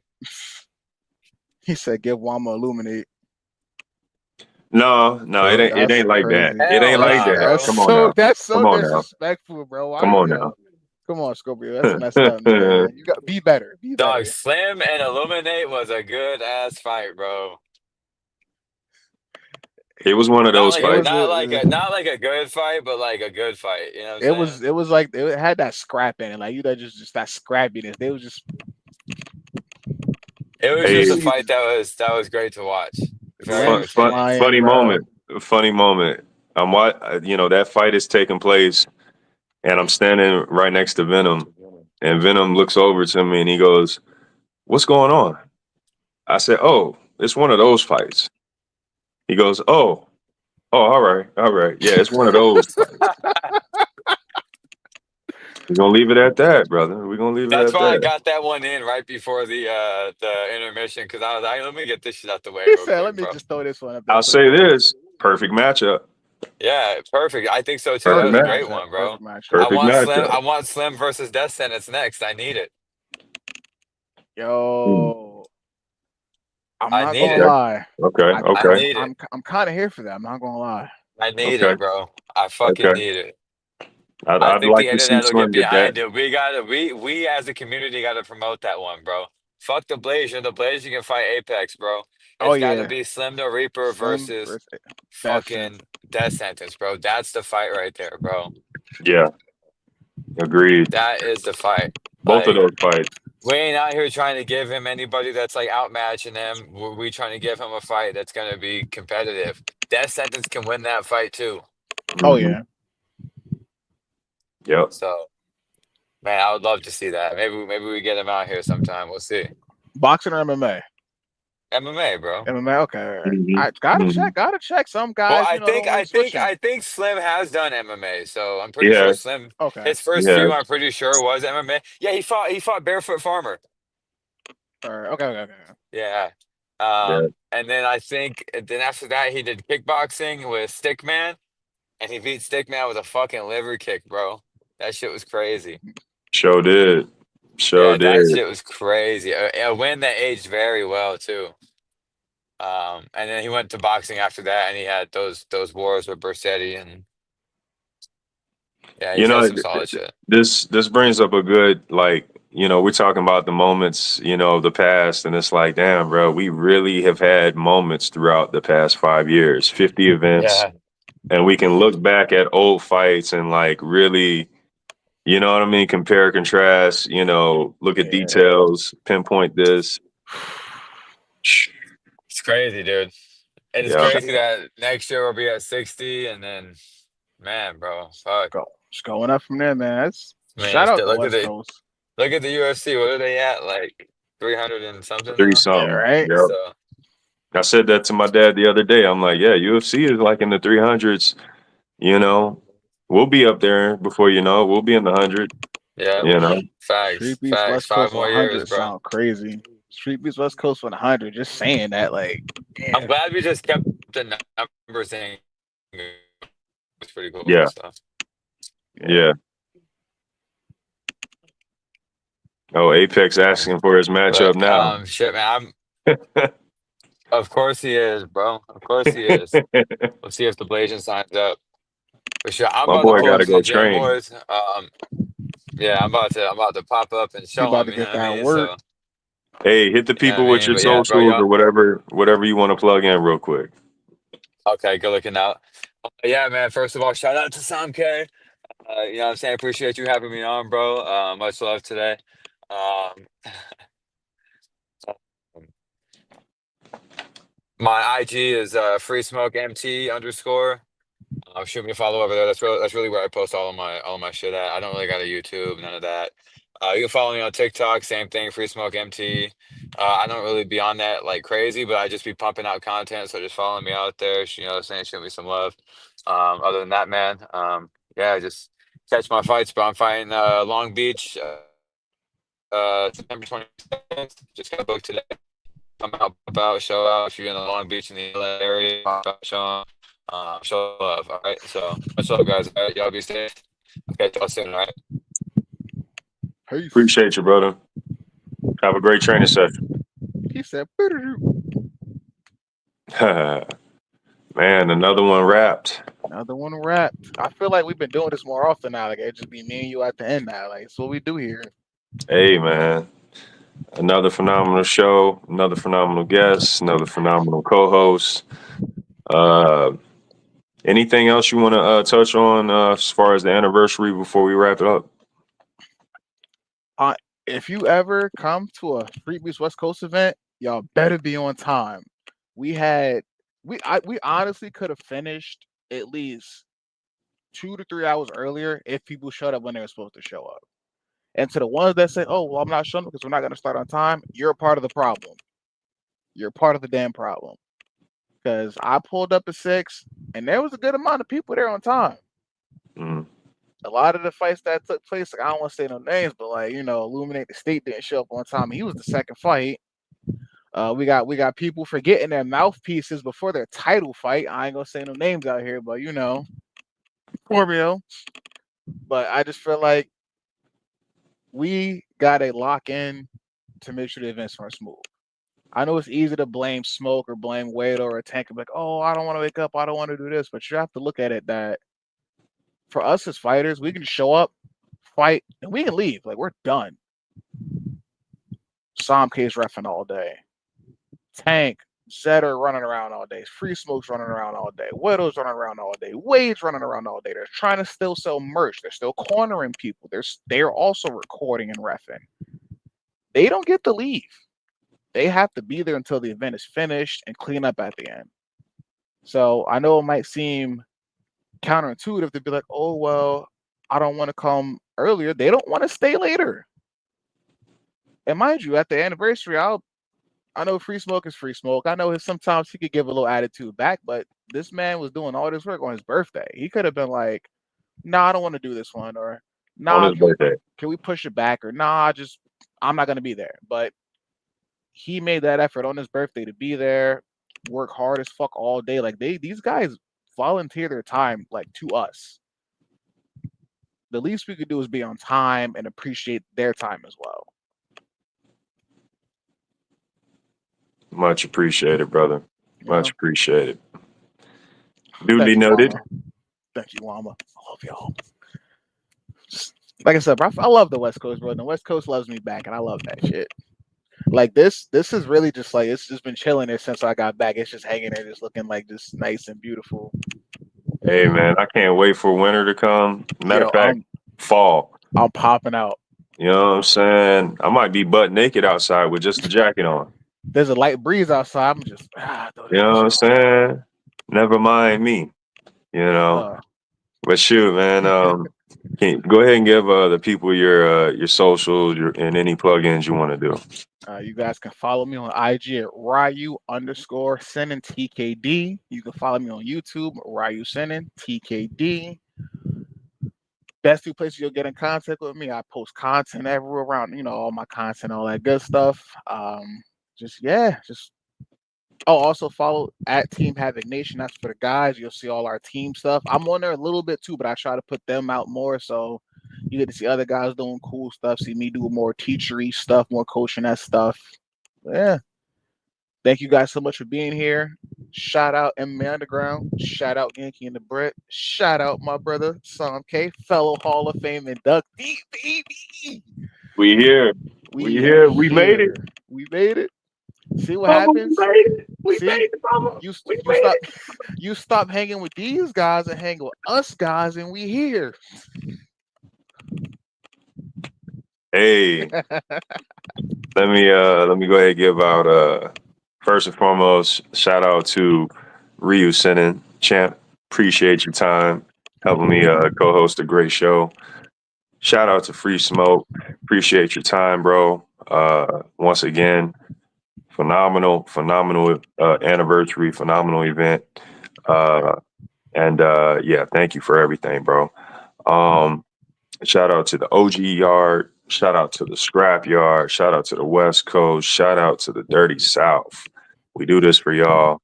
He said give Wama illuminate. No, it ain't like that. It ain't like that. Come on now. That's so disrespectful, bro. Come on now. Come on, Scorpio. That's messed up, man. You got be better. Be better. Dog, Slim and Illuminate was a good ass fight, bro. It was one of those fights. Not like a good fight, but like a good fight. You know what I'm saying? It was like it had that scrap in it. Like just that scrappiness. They was just just a fight that was great to watch. Funny moment. I'm that fight is taking place and I'm standing right next to Venom and Venom looks over to me and he goes, "What's going on?" I said, "Oh, it's one of those fights." He goes, Oh, all right. Yeah, it's one of those fights. We're gonna leave it at that, brother. We're gonna leave it at that. That's why I got that one in right before the intermission because I was like, let me get this shit out the way. Let me just throw this one up. I'll say this: perfect matchup. Yeah, perfect. I think so too. That was a great one, bro. Perfect matchup. I want Slim versus Death Sentence next. I need it. Yo, I'm not gonna lie. Okay. I'm kind of here for that. I'm not gonna lie. I need it, bro. I fucking need it. I think like the internet will get behind it. We as a community gotta promote that one, bro. Fuck the Blazer. The Blazer can fight Apex, bro. It's gotta be Slim the Reaper versus fucking Death Sentence, bro. That's the fight right there, bro. Yeah. Agreed. That is the fight. Both of those fights. We ain't out here trying to give him anybody that's like outmatching him. We trying to give him a fight that's gonna be competitive. Death Sentence can win that fight too. Oh yeah. Yep. So, man, I would love to see that. Maybe we get him out here sometime. We'll see. Boxing or MMA? MMA, bro. MMA. Okay. I gotta check. Some guys. Well, I think Slim has done MMA, so I'm pretty sure Slim. Okay. His first few, I'm pretty sure, was MMA. Yeah, he fought Barefoot Farmer. Okay. Yeah. And then I think after that he did kickboxing with Stickman, and he beat Stickman with a fucking liver kick, bro. That shit was crazy. Sure did. That shit was crazy. A win that aged very well too. And then he went to boxing after that, and he had those wars with Bersetti, and he's got some solid shit. This brings up a good we're talking about the moments, of the past, and it's like, damn, bro, we really have had moments throughout the past 5 years, 50 events, and we can look back at old fights and really, you know what I mean, compare, contrast, look at details, pinpoint this. It's crazy, dude. And it's crazy that next year we'll be at 60, and then Man, bro, fuck. It's going up from there, man. Man, Shout out shit, to West Coast. look at the UFC. What are they at? Like 300 and something Three now. Yeah, something. right. Yeah. So I said that to my dad the other day. I'm like, yeah, UFC is like in the 300s. You know, we'll be up there before you know it. We'll be in the 100. yeah, You know, facts, Streetbeefs facts. West 5 Coast for more years, 100 bro. sound crazy. Streetbeefs West Coast for 100. Just saying that, like, I'm damn. glad we just kept the numbers thing. It's pretty cool. yeah, So. yeah. Oh, Apex asking for his matchup But now. shit, man. Of course he is, bro. Of course he is. We'll see if the Blasian signs up. For sure. I'm My about to boy pull got up to to the go gym, train. boys. Yeah, I'm about to pop up and You show about him. to You know get what I that mean? work. So Hey, hit the you know what people I with mean. your But yeah, bro, socials y'all. or whatever you want to plug in real quick. Okay, good looking out. Yeah, man. First of all, shout out to Somke. You know what I'm saying? Appreciate you having me on, bro. Much love today. Um, my IG is free smoke MT _. Shoot me a follow over there. That's really where I post all of my shit at. I don't really got a YouTube, none of that. You can follow me on TikTok, same thing, Free Smoke MT. I don't really be on that like crazy, but I just be pumping out content. So just follow me out there. You know what I'm saying? Shoot me some love. Other than that, man, yeah, just catch my fights. But I'm fighting Long Beach, September 27th. Just got booked today. Come out, pop out, show out. If you're in the Long Beach in the LA area, pop out, show love. All right. So much love, guys. All right, y'all be safe. Okay, talk soon. All right. Peace. Appreciate you, brother. Have a great training session. He said, Man, another one wrapped. another one wrapped. I feel like we've been doing this more often now. Like, it just be me and you at the end now. Like, it's what we do here. Hey, man. Another phenomenal show, another phenomenal guest, another phenomenal co-host. Anything else you want to touch on as far as the anniversary before we wrap it up? If you ever come to a Streetbeefs West Coast event, y'all better be on time. We honestly could have finished at least 2 to 3 hours earlier if people showed up when they were supposed to show up. And to the ones that say, "Oh, well, I'm not showing up because we're not going to start on time," you're a part of the problem. You're part of the damn problem. Because I pulled up at 6, and there was a good amount of people there on time. Mm. A lot of the fights that took place, like, I don't want to say no names, but like, Illuminate the State didn't show up on time. He was the second fight. We got people forgetting their mouthpieces before their title fight. I ain't gonna say no names out here, but for real. But I just feel like we gotta lock in to make sure the events run smooth. I know it's easy to blame Smoke or blame Wade or a Tank and be like, "Oh, I don't want to wake up, I don't want to do this," but you have to look at it that for us as fighters, we can show up, fight, and we can leave. Like, we're done. Somke's reffing all day. Tank, Zetter running around all day. Free Smoke's running around all day. Widow's running around all day. Wade's running around all day. They're trying to still sell merch. They're still cornering people. They're also recording and reffing. They don't get to leave. They have to be there until the event is finished and clean up at the end. So I know it might seem counterintuitive to be like, "Oh, well, I don't want to come earlier." They don't want to stay later. And mind you, at the anniversary, I know Free Smoke is Free Smoke. I know sometimes he could give a little attitude back, but this man was doing all this work on his birthday. He could have been like, "Nah, I don't want to do this one," or On "Nah, his birthday. can we push it back?" or "Nah, I'm not gonna be there." But he made that effort on his birthday to be there, work hard as fuck all day. Like, these guys volunteer their time like to us. The least we could do is be on time and appreciate their time as well. Much appreciated, brother. Much appreciated. Duly Thank you, noted. Mama. Thank you, Mama. I love y'all. Like I said, bro, I love the West Coast, bro. The West Coast loves me back, and I love that shit. Like, this is really just like, it's just been chilling there since I got back. It's just hanging there, just looking like just nice and beautiful. Hey, man, I can't wait for winter to come. Matter Yo, of fact, fall. I'm popping out. You know what I'm saying? I might be butt naked outside with just a jacket on. There's a light breeze outside. I'm just, You know what I'm saying? Never mind me. You know, But shoot, man. Go ahead and give the people your socials and any plugins you want to do. You guys can follow me on IG at Ryu_Sennin TKD. You can follow me on YouTube, Ryu Sennin TKD. Best 2 places you'll get in contact with me. I post content everywhere around, all my content, all that good stuff. Also follow at Team Havoc Nation. That's for the guys. You'll see all our team stuff. I'm on there a little bit too, but I try to put them out more. So you get to see other guys doing cool stuff. See me do more teachery stuff, more coaching that stuff. Yeah. Thank you guys so much for being here. Shout out MMA Underground. Shout out Yankee and the Brit. Shout out my brother Somke, fellow Hall of Fame inductee, baby. We here. We here. We made it. We made it. See what happens? We made it, mama. You stop hanging with these guys and hang with us guys, and we here. Hey, let me go ahead and give out first and foremost, shout out to Ryu Sennin, champ. Appreciate your time helping me co-host a great show. Shout out to Free Smoke. Appreciate your time, bro. Once again, phenomenal anniversary, phenomenal event. Yeah, thank you for everything, bro. Shout out to the OG Yard. Shout out to the Scrap Yard. Shout out to the West Coast. Shout out to the Dirty South. We do this for y'all.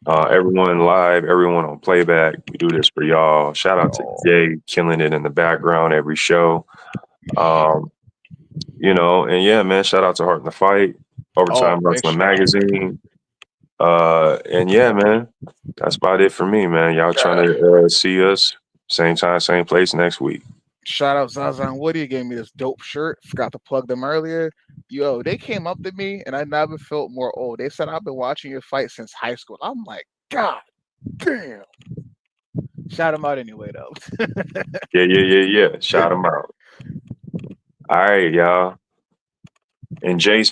Everyone live, everyone on playback. We do this for y'all. Shout out to Jay, killing it in the background every show. And yeah, man, shout out to Heart in the Fight, Overtime Wrestling Magazine. And yeah, man, that's about it for me, man. Y'all trying to see us same time, same place next week. Shout out Zaza and Woody, gave me this dope shirt. Forgot to plug them earlier. Yo, they came up to me and I never felt more old. They said, I've been watching your fight since high school. I'm like, God damn. Shout them out anyway, though. Yeah. Shout them out. All right, y'all. And Jace.